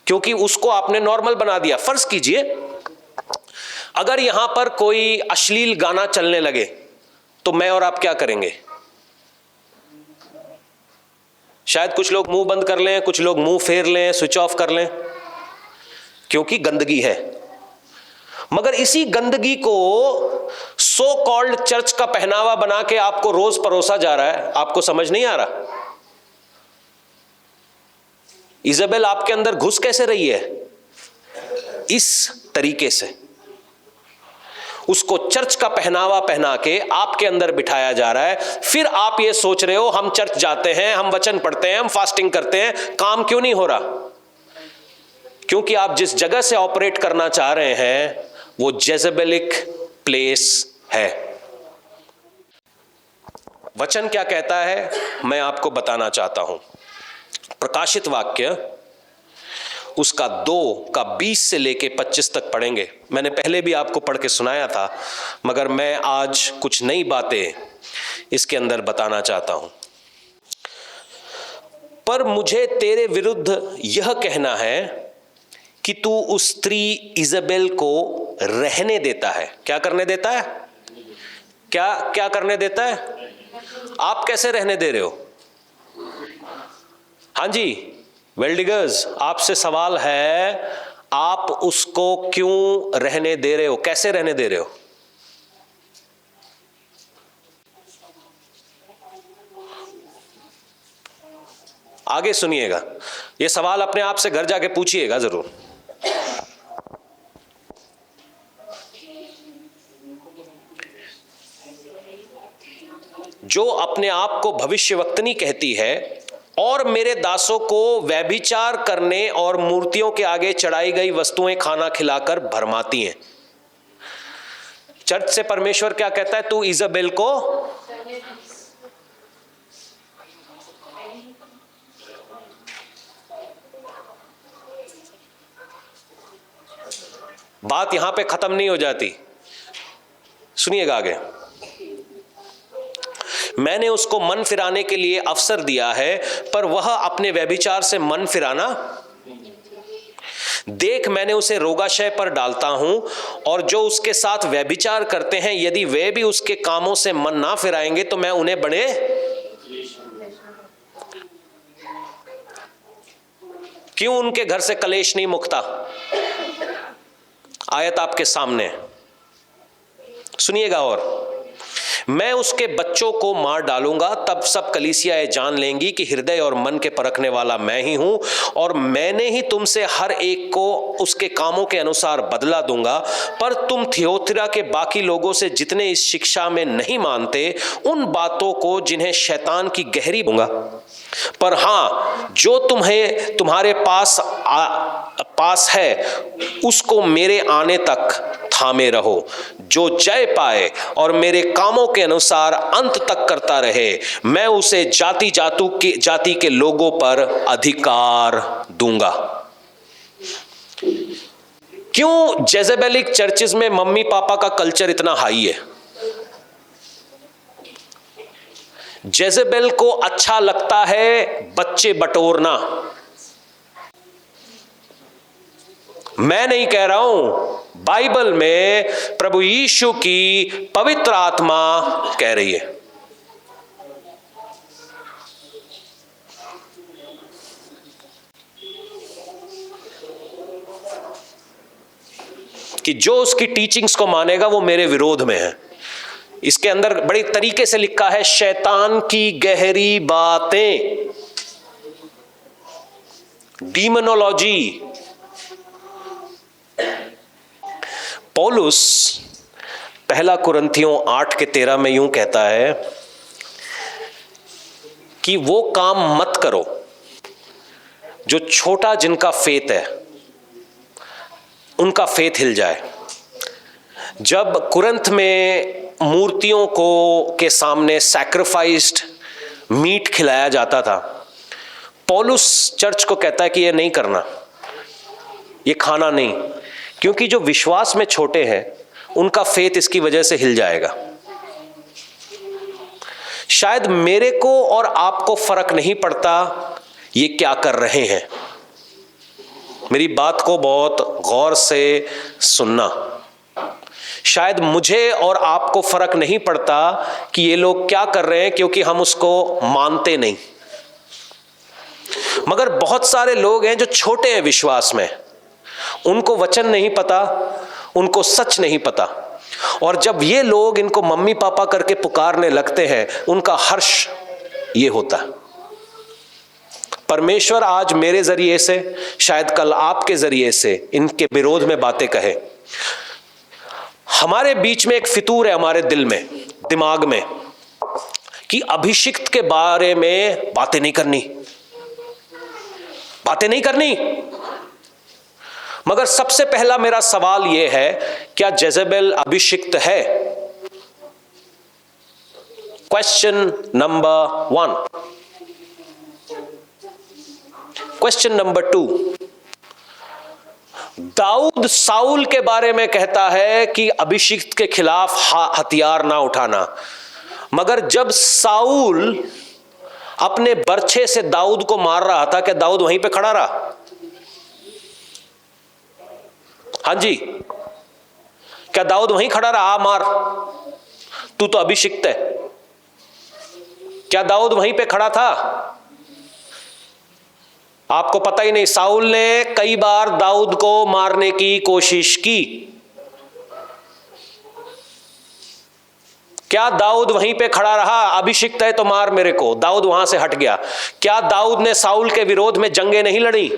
क्योंकि उसको आपने नॉर्मल बना दिया। फर्ज कीजिए अगर यहां पर कोई अश्लील गाना चलने लगे तो मैं और आप क्या करेंगे? शायद कुछ लोग मुंह बंद कर लें, कुछ लोग मुंह फेर लें, स्विच ऑफ कर लें, क्योंकि गंदगी है। मगर इसी गंदगी को सो कॉल्ड चर्च का पहनावा बना के आपको रोज परोसा जा रहा है। आपको समझ नहीं आ रहा? इजेबेल आपके अंदर घुस कैसे रही है? इस तरीके से उसको चर्च का पहनावा पहना के आपके अंदर बिठाया जा रहा है। फिर आप ये सोच रहे हो हम चर्च जाते हैं, हम वचन पढ़ते हैं, हम फास्टिंग करते हैं, काम क्यों नहीं हो रहा? क्योंकि आप जिस जगह से ऑपरेट करना चाह रहे हैं वो जेजेबेलिक प्लेस है। वचन क्या कहता है मैं आपको बताना चाहता हूं। प्रकाशित वाक्य उसका 2:20 से लेके 25 तक पढ़ेंगे। मैंने पहले भी आपको पढ़ के सुनाया था, मगर मैं आज कुछ नई बातें इसके अंदर बताना चाहता हूं। पर मुझे तेरे विरुद्ध यह कहना है कि तू उस स्त्री इजेबेल को रहने देता है। क्या करने देता है? क्या करने देता है? आप कैसे रहने दे रहे हो? हाँ जी, वेल्डिगर्स, आपसे सवाल है, आप उसको क्यों रहने दे रहे हो, कैसे रहने दे रहे हो? आगे सुनिएगा, ये सवाल अपने आप से घर जाके पूछिएगा जरूर। जो अपने आप को भविष्यवक्तनी कहती है और मेरे दासों को व्यभिचार करने और मूर्तियों के आगे चढ़ाई गई वस्तुएं खाना खिलाकर भरमाती हैं। चर्च से परमेश्वर क्या कहता है? तू इजाबेल को बात यहां पे खत्म नहीं हो जाती, सुनिएगा आगे। मैंने उसको मन फिराने के लिए अवसर दिया है, पर वह अपने व्यभिचार से मन फिराना देख, मैंने उसे रोगाशय पर डालता हूं, और जो उसके साथ व्यभिचार करते हैं यदि वे भी उसके कामों से मन ना फिराएंगे तो मैं उन्हें बड़े क्यों उनके घर से कलेश नहीं मुकता? आयत आपके सामने सुनिएगा। और मैं उसके बच्चों को मार डालूंगा, तब सब कलीसियाएं जान लेंगी कि हृदय और मन के परखने वाला मैं ही हूं, और मैंने ही तुमसे हर एक को उसके कामों के अनुसार बदला दूंगा। पर तुम थियोतिरा के बाकी लोगों से जितने इस शिक्षा में नहीं मानते, उन बातों को जिन्हें शैतान की गहरी दूंगा। पर हां, जो तुम्हारे पास है उसको मेरे आने तक थामे रहो। जो जय पाए और मेरे कामों के अनुसार अंत तक करता रहे, मैं उसे जाति के लोगों पर अधिकार दूंगा। क्यों जेजेबेलिक चर्चेस में मम्मी पापा का कल्चर इतना हाई है? जेजेबेल को अच्छा लगता है बच्चे बटोरना। मैं नहीं कह रहा हूं, बाइबल में प्रभु यीशु की पवित्र आत्मा कह रही है। कि जो उसकी टीचिंग्स को मानेगा वो मेरे विरोध में है। इसके अंदर बड़ी तरीके से लिखा है, शैतान की गहरी बातें, डीमोनोलॉजी। पौलुस पहला कुरिन्थियों 8:13 में यूं कहता है कि वो काम मत करो जो छोटा जिनका फेथ है उनका फेथ हिल जाए। जब कुरिन्थ में मूर्तियों के सामने सैक्रिफाइस्ड मीट खिलाया जाता था, पौलुस चर्च को कहता है कि ये नहीं करना, ये खाना नहीं, क्योंकि जो विश्वास में छोटे हैं उनका फेथ इसकी वजह से हिल जाएगा। शायद मेरे को और आपको फर्क नहीं पड़ता ये क्या कर रहे हैं। मेरी बात को बहुत गौर से सुनना। शायद मुझे और आपको फर्क नहीं पड़ता कि ये लोग क्या कर रहे हैं, क्योंकि हम उसको मानते नहीं। मगर बहुत सारे लोग हैं जो छोटे हैं विश्वास में, उनको वचन नहीं पता, उनको सच नहीं पता, और जब ये लोग इनको मम्मी पापा करके पुकारने लगते हैं उनका हर्ष ये होता है। परमेश्वर आज मेरे जरिए से, शायद कल आपके जरिए से इनके विरोध में बातें कहे। हमारे बीच में एक फितूर है, हमारे दिल में, दिमाग में, कि अभिषिक्त के बारे में बातें नहीं करनी। मगर सबसे पहला मेरा सवाल यह है, क्या जेजेबेल अभिषिक्त है? Question number 1। Question number 2, Daud Saul के बारे में कहता है कि अभिषिक्त के खिलाफ हथियार ना उठाना, मगर जब साउल अपने बर्छे से दाऊद को मार रहा था, क्या दाऊद वहीं पे खड़ा रहा? हाँ जी, क्या दाऊद वहीं खड़ा रहा? मार, तू तो अभिषिक्त है। क्या दाऊद वहीं पे खड़ा था? आपको पता ही नहीं, साउल ने कई बार दाऊद को मारने की कोशिश की। क्या दाऊद वहीं पे खड़ा रहा, अभिषिक्त है तो मार मेरे को, दाऊद वहां से हट गया? क्या दाऊद ने साउल के विरोध में जंगें नहीं लड़ी?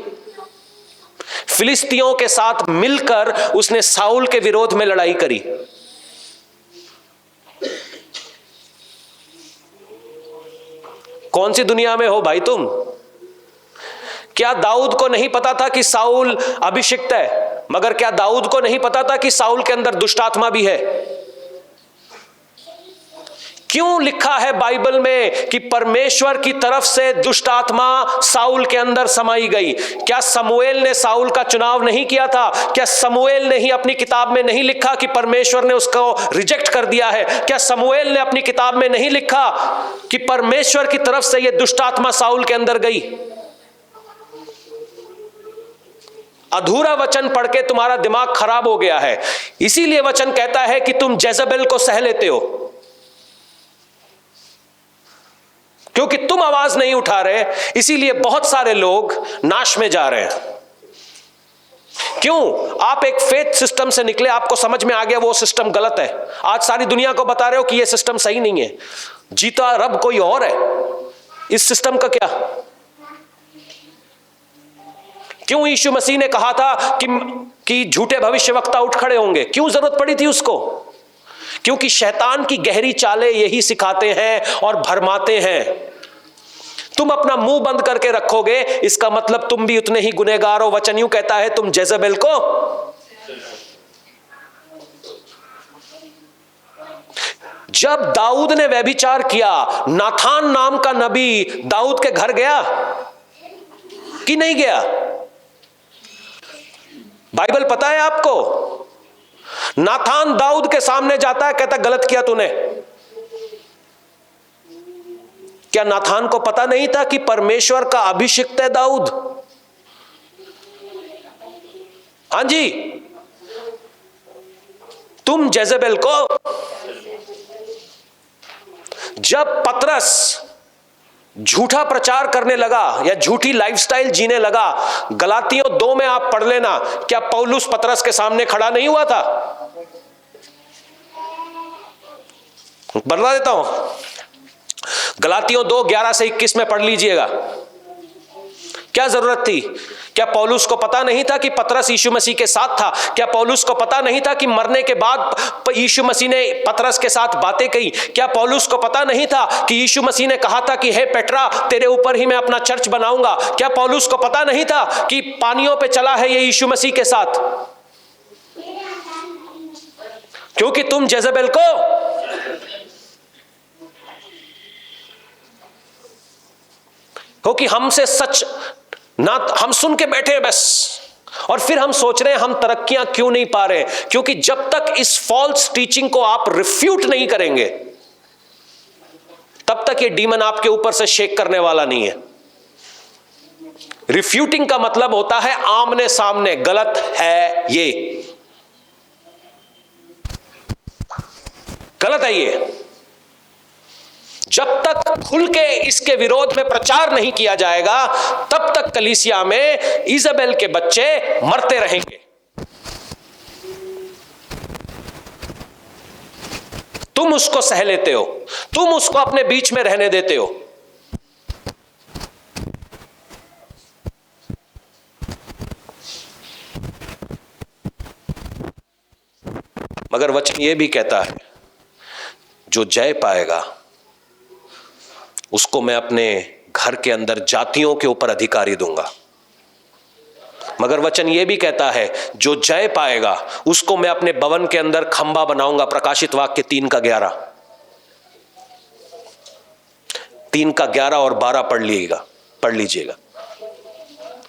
फिलिस्तियों के साथ मिलकर उसने साउल के विरोध में लड़ाई करी। कौन सी दुनिया में हो भाई तुम? क्या दाऊद को नहीं पता था कि साउल अभिषिक्त है? मगर क्या दाऊद को नहीं पता था कि साउल के अंदर दुष्ट आत्मा भी है? क्यों लिखा है बाइबल में कि परमेश्वर की तरफ से दुष्ट आत्मा साउल के अंदर समाई गई? क्या समूएल ने साउल का चुनाव नहीं किया था? क्या समूएल ने ही अपनी किताब में नहीं लिखा कि परमेश्वर ने उसको रिजेक्ट कर दिया है? क्या समूएल ने अपनी किताब में नहीं लिखा कि परमेश्वर की तरफ से यह दुष्ट आत्मा साउल के अंदर गई? अधूरा वचन पढ़ के तुम्हारा दिमाग खराब हो गया है। इसीलिए वचन कहता है कि तुम जेजबेल को सह लेते हो, क्योंकि तुम आवाज नहीं उठा रहे, इसीलिए बहुत सारे लोग नाश में जा रहे हैं। क्यों? आप एक फेथ सिस्टम से निकले, आपको समझ में आ गया वो सिस्टम गलत है। आज सारी दुनिया को बता रहे हो कि ये सिस्टम सही नहीं है, जीता रब कोई और है, इस सिस्टम का क्या? क्यों यीशु मसीह ने कहा था कि झूठे भविष्यवक्ता उठ खड़े होंगे? क्यों जरूरत पड़ी थी उसको? क्योंकि शैतान की गहरी चालें यही सिखाते हैं और भरमाते हैं। तुम अपना मुंह बंद करके रखोगे, इसका मतलब तुम भी उतने ही गुनहगार हो। वचन यूं कहता है, तुम जेजबेल को, जब दाऊद ने व्यभिचार किया, नाथान नाम का नबी दाऊद के घर गया कि नहीं गया? बाइबल पता है आपको? नाथान दाऊद के सामने जाता है, कहता गलत किया तूने। क्या नाथान को पता नहीं था कि परमेश्वर का अभिषिक्त है दाऊद? हां जी, तुम जेजबेल को, जब पतरस झूठा प्रचार करने लगा या झूठी लाइफस्टाइल जीने लगा, गलातियों 2 में आप पढ़ लेना, क्या पौलुस पतरस के सामने खड़ा नहीं हुआ था? बता देता हूं, गलातियों 2 11 से 21 में पढ़ लीजिएगा। क्या जरूरत थी? क्या पौलुस को पता नहीं था कि पतरस यीशु मसीह के साथ था? क्या पौलुस को पता नहीं था कि मरने के बाद यीशु मसीह ने पतरस के साथ बातें कही? क्या पौलुस को पता नहीं था कि यीशु मसीह ने कहा था कि हे पेट्रा, तेरे ऊपर ही मैं अपना चर्च बनाऊंगा? क्या पौलुस को पता नहीं था कि पानियों पे चला है ये यीशु मसीह के साथ? क्योंकि तुम जेजबेल को, क्योंकि हमसे सच ना हम सुन के बैठे बस, और फिर हम सोच रहे हैं हम तरक्कियां क्यों नहीं पा रहे? क्योंकि जब तक इस फॉल्स टीचिंग को आप रिफ्यूट नहीं करेंगे, तब तक ये डीमन आपके ऊपर से शेक करने वाला नहीं है। रिफ्यूटिंग का मतलब होता है आमने सामने, गलत है ये, गलत है ये। जब तक खुल के इसके विरोध में प्रचार नहीं किया जाएगा, तब तक कलीसिया में इजबेल के बच्चे मरते रहेंगे। तुम उसको सह लेते हो, तुम उसको अपने बीच में रहने देते हो। मगर वचन यह भी कहता है, जो जय पाएगा उसको मैं अपने घर के अंदर जातियों के ऊपर अधिकारी दूंगा। मगर वचन यह भी कहता है, जो जय पाएगा उसको मैं अपने भवन के अंदर खंबा बनाऊंगा। प्रकाशित वाक्य 3:11, 3:11 और 12 पढ़ लीजिएगा।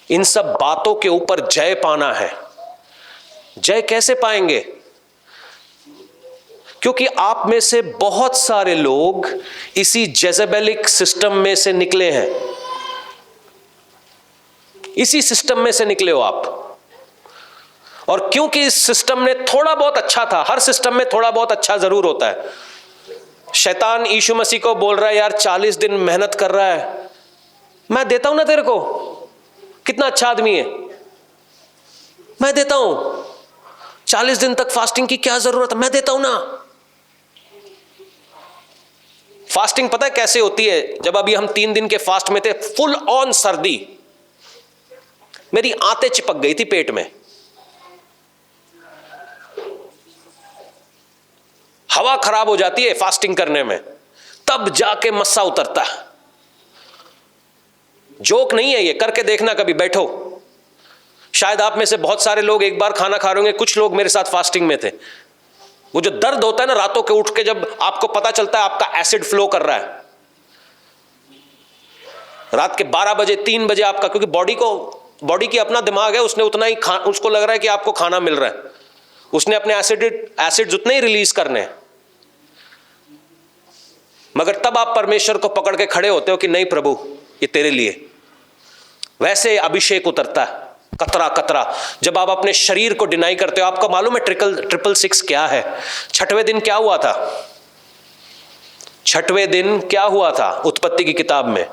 इन सब बातों के ऊपर जय पाना है। जय कैसे पाएंगे? क्योंकि आप में से बहुत सारे लोग इसी जेजेबेलिक सिस्टम में से निकले हैं। इसी सिस्टम में से निकले हो आप। और क्योंकि इस सिस्टम ने थोड़ा बहुत अच्छा था, हर सिस्टम में थोड़ा बहुत अच्छा जरूर होता है। शैतान यीशु मसीह को बोल रहा है, यार 40 दिन मेहनत कर रहा है, मैं देता हूं ना तेरे को, कितना अच्छा आदमी है, मैं देता हूं। 40 दिन तक फास्टिंग की क्या जरूरत है, मैं देता हूं ना। फास्टिंग पता है कैसे होती है? जब अभी हम 3 दिन के फास्ट में थे, फुल ऑन सर्दी, मेरी आंतें चिपक गई थी पेट में, हवा खराब हो जाती है फास्टिंग करने में, तब जाके मस्सा उतरता है। जोक नहीं है ये, करके देखना कभी, बैठो। शायद आप में से बहुत सारे लोग एक बार खाना खा रहे होंगे, कुछ लोग मेरे साथ फास्टिंग में थे। वो जो दर्द होता है ना रातों के उठ के, जब आपको पता चलता है आपका एसिड फ्लो कर रहा है, रात के 12 बजे 3 बजे आपका, क्योंकि बॉडी की अपना दिमाग है, उसने उतना ही उसको लग रहा है कि आपको खाना मिल रहा है, उसने अपने एसिड्स उतने ही रिलीज करने हैं। मगर तब आप परमेश्वर को पकड़ के खड़े होते हो कि नहीं प्रभु, ये तेरे लिए। वैसे अभिषेक उतरता है कतरा कतरा, जब आप अपने शरीर को डिनाई करते हो। आपको मालूम है 666 क्या है? 6वें दिन क्या हुआ था? 6वें दिन क्या हुआ था उत्पत्ति की किताब में?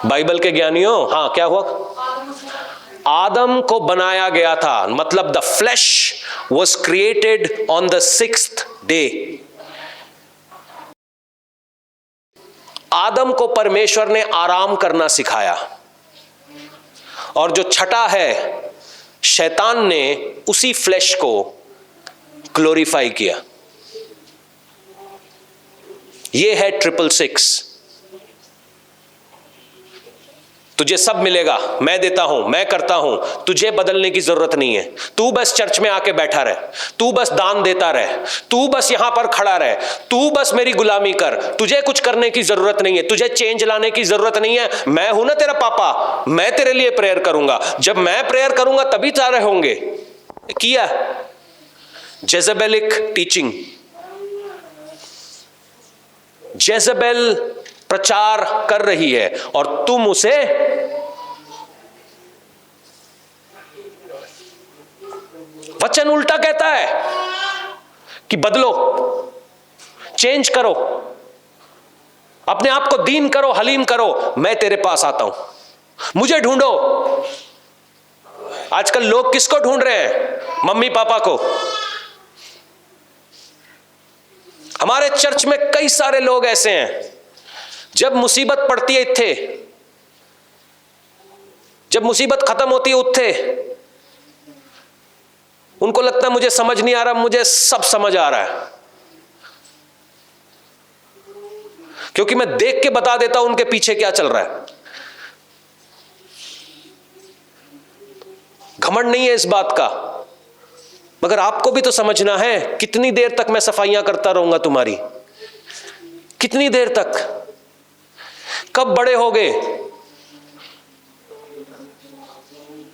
बाइबल के ज्ञानियों, हाँ क्या हुआ? आदम को बनाया गया था, मतलब the flesh was created on the 6th day. आदम को परमेश्वर ने आराम करना सिखाया, और जो छठा है, शैतान ने उसी फ्लैश को ग्लोरीफाई किया। यह है 666। तुझे सब मिलेगा, मैं देता हूं, मैं करता हूं, तुझे बदलने की जरूरत नहीं है। तू बस चर्च में आके बैठा रहे, तू बस दान देता रहे, तू बस यहां पर खड़ा रहे, तू बस मेरी गुलामी कर, तुझे कुछ करने की जरूरत नहीं है, तुझे चेंज लाने की जरूरत नहीं है। मैं हूं ना तेरा पापा, मैं तेरे लिए प्रेयर करूंगा, जब मैं प्रेयर करूंगा तभी सारे होंगे। किया जेजेबेलिक टीचिंग, जेजेबेल प्रचार कर रही है और तुम उसे वचन उल्टा कहता है कि बदलो, चेंज करो, अपने आप को दीन करो, हलीम करो, मैं तेरे पास आता हूं, मुझे ढूंढो। आजकल लोग किसको ढूंढ रहे हैं? मम्मी पापा को। हमारे चर्च में कई सारे लोग ऐसे हैं, जब मुसीबत पड़ती है इत्थे, जब मुसीबत खत्म होती है उत्थे, उनको लगता है मुझे समझ नहीं आ रहा, मुझे सब समझ आ रहा है, क्योंकि मैं देख के बता देता हूं उनके पीछे क्या चल रहा है। घमंड नहीं है इस बात का, मगर आपको भी तो समझना है, कितनी देर तक मैं सफाइयां करता रहूंगा तुम्हारी? कितनी देर तक? कब बड़े होगे?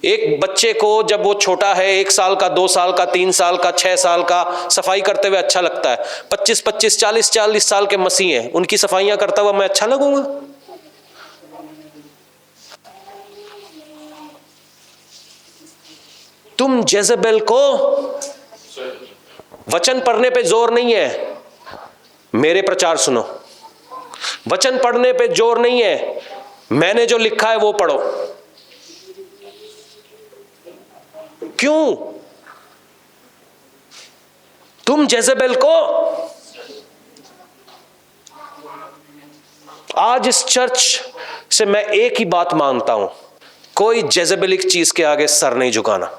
एक बच्चे को जब वो छोटा है, 1 साल का, 2 साल का, 3 साल का, 6 साल का, सफाई करते हुए अच्छा लगता है। 25-25, 40-40 साल के मसीह हैं, उनकी सफाइयां करता हुआ मैं अच्छा लगूंगा? तुम जेजेबेल को, वचन पढ़ने पे जोर नहीं है, मेरे प्रचार सुनो। वचन पढ़ने पे जोर नहीं है, मैंने जो लिखा है वो पढ़ो। क्यों? तुम जेजेबेल को, आज इस चर्च से मैं एक ही बात मांगता हूं, कोई जेजेबेलिक चीज के आगे सर नहीं झुकाना।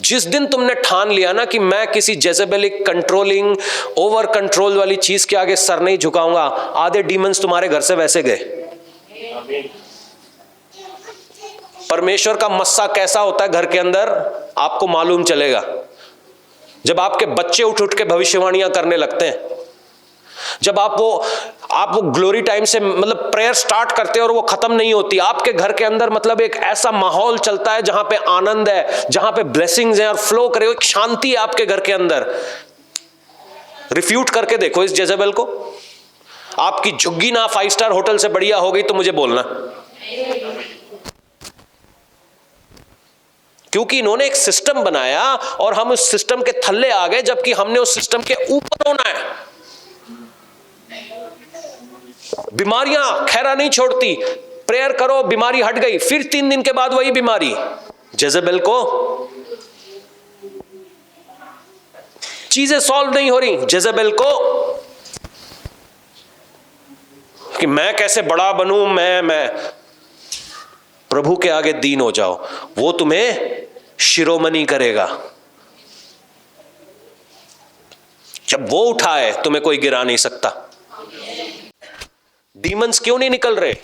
जिस दिन तुमने ठान लिया ना कि मैं किसी जेजेबेलिक कंट्रोलिंग, ओवर कंट्रोल वाली चीज के आगे सर नहीं झुकाऊंगा, आधे डीमंस तुम्हारे घर से वैसे गए। परमेश्वर का मस्सा कैसा होता है घर के अंदर, आपको मालूम चलेगा जब आपके बच्चे उठ उठ के भविष्यवाणियां करने लगते हैं, जब आप वो ग्लोरी टाइम से मतलब प्रेयर स्टार्ट करते हैं और वो खत्म नहीं होती। आपके घर के अंदर मतलब एक ऐसा माहौल चलता है जहां पे आनंद है, जहां पे ब्लेसिंग्स हैं और फ्लो करे, एक शांति है आपके घर के अंदर। रिफ्यूट करके देखो इस जेजेबेल को। आपकी झुग्गी ना 5 स्टार होटल से बढ़िया हो गई तो मुझे बोलना, क्योंकि इन्होंने एक सिस्टम बनाया और हम उस सिस्टम के थल्ले आ गए, जबकि हमने उस सिस्टम के ऊपर होना है। बीमारियां खैरा नहीं छोड़ती, प्रेयर करो बीमारी हट गई, फिर 3 दिन के बाद वही बीमारी। जेजेबेल को चीजें सॉल्व नहीं हो रही, जेजेबेल को कि मैं कैसे बड़ा बनूं, मैं प्रभु के आगे दीन हो जाओ, वो तुम्हें शिरोमणि करेगा। जब वो उठाए तुम्हें कोई गिरा नहीं सकता। डीमंस क्यों नहीं निकल रहे?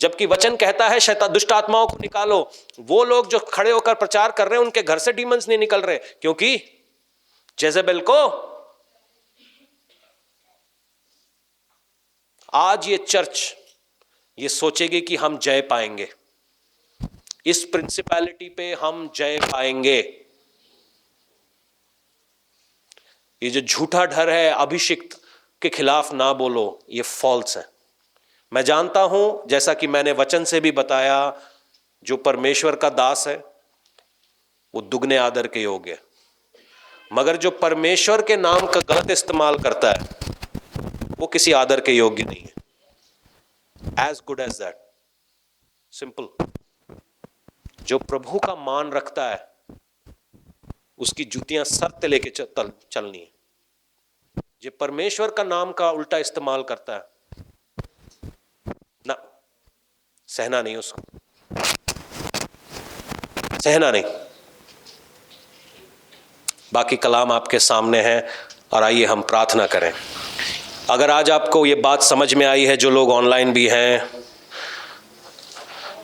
जबकि वचन कहता है शैतान दुष्ट आत्माओं को निकालो। वो लोग जो खड़े होकर प्रचार कर रहे हैं उनके घर से डीमंस नहीं निकल रहे, क्योंकि जेजेबेल को आज ये चर्च ये सोचेगी कि हम जय पाएंगे, इस प्रिंसिपैलिटी पे हम जय पाएंगे। ये जो झूठा डर है अभिषिक्त के खिलाफ ना बोलो, ये फॉल्स है। मैं जानता हूं, जैसा कि मैंने वचन से भी बताया, जो परमेश्वर का दास है वो दुगने आदर के योग्य है, मगर जो परमेश्वर के नाम का गलत इस्तेमाल करता है वो किसी आदर के योग्य नहीं है। As good as that, simple. जो प्रभु का मान रखता है उसकी जूतियां सर ते लेके चलनी है। जो परमेश्वर का नाम का उल्टा इस्तेमाल करता है ना, सहना नहीं, उसको सहना नहीं। बाकी कलाम आपके सामने है और आइए हम प्रार्थना करें। अगर आज आपको ये बात समझ में आई है, जो लोग ऑनलाइन भी हैं,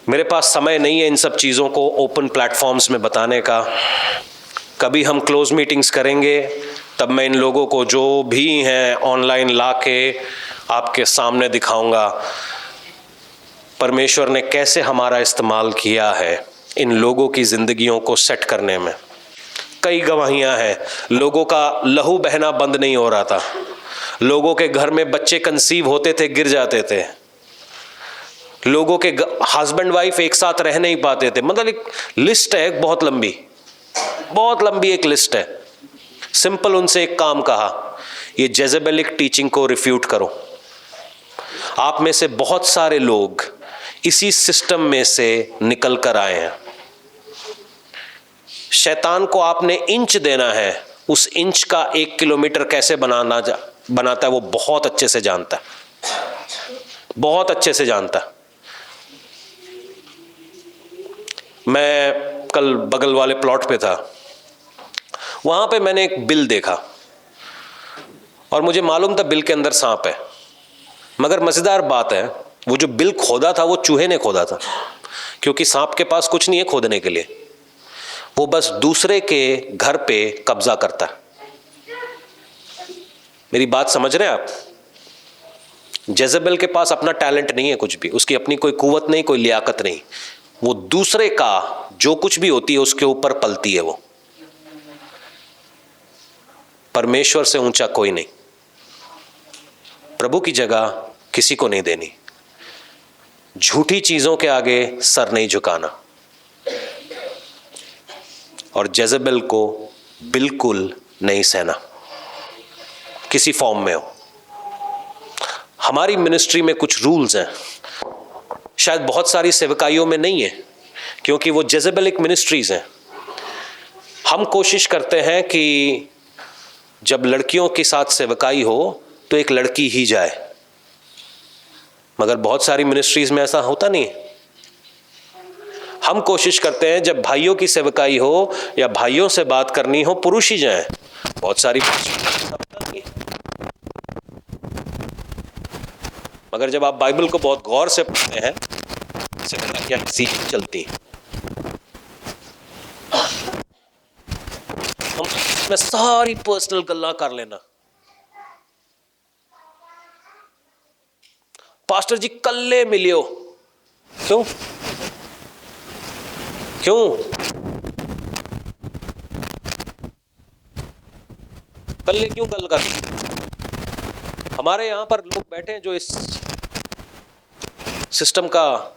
मेरे पास समय नहीं है इन सब चीज़ों को ओपन प्लेटफॉर्म्स में बताने का। कभी हम क्लोज मीटिंग्स करेंगे, तब मैं इन लोगों को जो भी हैं ऑनलाइन ला के आपके सामने दिखाऊंगा परमेश्वर ने कैसे हमारा इस्तेमाल किया है इन लोगों की ज़िंदगियों को सेट करने में। कई गवाहियां हैं, लोगों का लहू बहना बंद नहीं हो रहा था, लोगों के घर में बच्चे कंसीव होते थे, गिर जाते थे, लोगों के हस्बैंड वाइफ एक साथ रह नहीं पाते थे। मतलब एक लिस्ट है, बहुत लंबी एक लिस्ट है। सिंपल उनसे एक काम कहा, ये जेजेबेलिक टीचिंग को रिफ्यूट करो। आप में से बहुत सारे लोग इसी सिस्टम में से निकल कर आए हैं। शैतान को आपने इंच देना है, उस इंच का 1 किलोमीटर कैसे बनाता है वो बहुत अच्छे से जानता है, बहुत अच्छे से जानता है। मैं कल बगल वाले प्लॉट पे था, वहां पे मैंने एक बिल देखा और मुझे मालूम था बिल के अंदर सांप है, मगर मजेदार बात है वो जो बिल खोदा था वो चूहे ने खोदा था, क्योंकि सांप के पास कुछ नहीं है खोदने के लिए, वो बस दूसरे के घर पे कब्जा करता है। मेरी बात समझ रहे हैं आप? जेजेबेल के पास अपना टैलेंट नहीं है कुछ भी, उसकी अपनी कोई कुव्वत नहीं, कोई लियाकत नहीं, वो दूसरे का जो कुछ भी होती है उसके ऊपर पलती है। वो परमेश्वर से ऊंचा कोई नहीं, प्रभु की जगह किसी को नहीं देनी, झूठी चीजों के आगे सर नहीं झुकाना, और जेजेबेल को बिल्कुल नहीं सहना किसी फॉर्म में हो। हमारी मिनिस्ट्री में कुछ रूल्स हैं, शायद बहुत सारी सेवकाइयों में नहीं है, क्योंकि वो जेजेबेलिक मिनिस्ट्रीज हैं। हम कोशिश करते हैं कि जब लड़कियों के साथ सेवकाई हो तो एक लड़की ही जाए, मगर बहुत सारी मिनिस्ट्रीज में ऐसा होता नहीं है। हम कोशिश करते हैं जब भाइयों की सेवकाई हो या भाइयों से बात करनी हो पुरुष ही जाएं। बहुत सारी नहीं, मगर जब आप बाइबल को बहुत गौर से पढ़ते हैं सेवकाइयां ऐसी चलती हैं। हम इसमें सारी पर्सनल गल्ला कर लेना, पास्टर जी कल्ले मिलियो, क्यों कल्ले क्यों गल कर? हमारे यहां पर लोग बैठे हैं जो इस सिस्टम का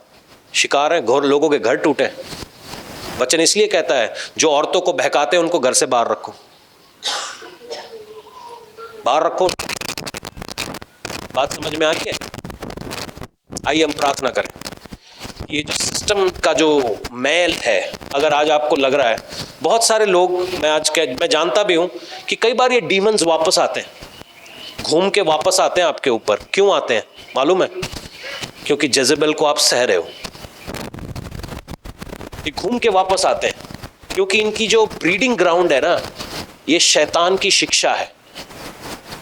शिकार है, घोर लोगों के घर टूटे। वचन इसलिए कहता है जो औरतों को बहकाते हैं उनको घर से बाहर रखो, बाहर रखो। बात समझ में आ गई है? आइए हम प्रार्थना करें। ये जो सिस्टम का जो मैल है, अगर आज आपको लग रहा है, बहुत सारे लोग, मैं जानता भी हूं कि कई बार ये डीमंस वापस आते हैं, घूम के वापस आते हैं आपके ऊपर। क्यों आते हैं मालूम है? क्योंकि जेजेबेल को आप सह रहे हो। ये घूम के वापस आते हैं क्योंकि इनकी जो ब्रीडिंग ग्राउंड है ना, ये शैतान की शिक्षा है,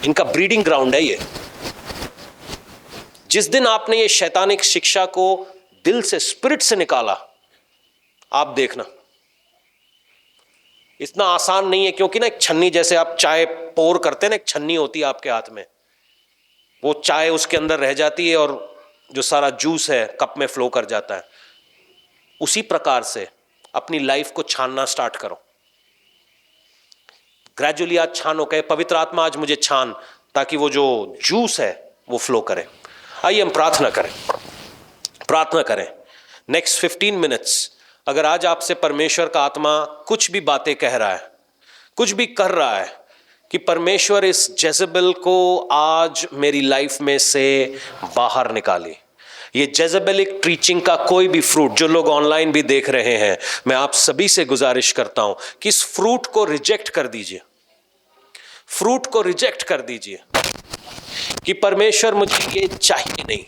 इनका ब्रीडिंग ग्राउंड है ये। जिस दिन आपने ये शैतानिक शिक्षा को दिल से, स्पिरिट से निकाला, आप देखना इतना आसान नहीं है। क्योंकि ना एक छन्नी, जैसे आप चाय पोर करते हैं ना, एक छन्नी होती है आपके हाथ में, वो चाय उसके अंदर रह जाती है और जो सारा जूस है कप में फ्लो कर जाता है। उसी प्रकार से अपनी लाइफ को छानना स्टार्ट करो। ग्रेजुअली आज छानो, कहे पवित्र आत्मा आज मुझे छान, ताकि वो जो जूस है वो फ्लो करे। आइए हम प्रार्थना करें। नेक्स्ट 15 मिनट्स अगर आज आपसे परमेश्वर का आत्मा कुछ भी बातें कह रहा है, कुछ भी कर रहा है कि परमेश्वर इस जेजेबेल को आज मेरी लाइफ में से बाहर निकाले, ये जेजेबेलिक टीचिंग का कोई भी फ्रूट, जो लोग ऑनलाइन भी देख रहे हैं, मैं आप सभी से गुजारिश करता हूं कि इस फ्रूट को रिजेक्ट कर दीजिए, फ्रूट को रिजेक्ट कर दीजिए कि परमेश्वर मुझे ये चाहिए नहीं।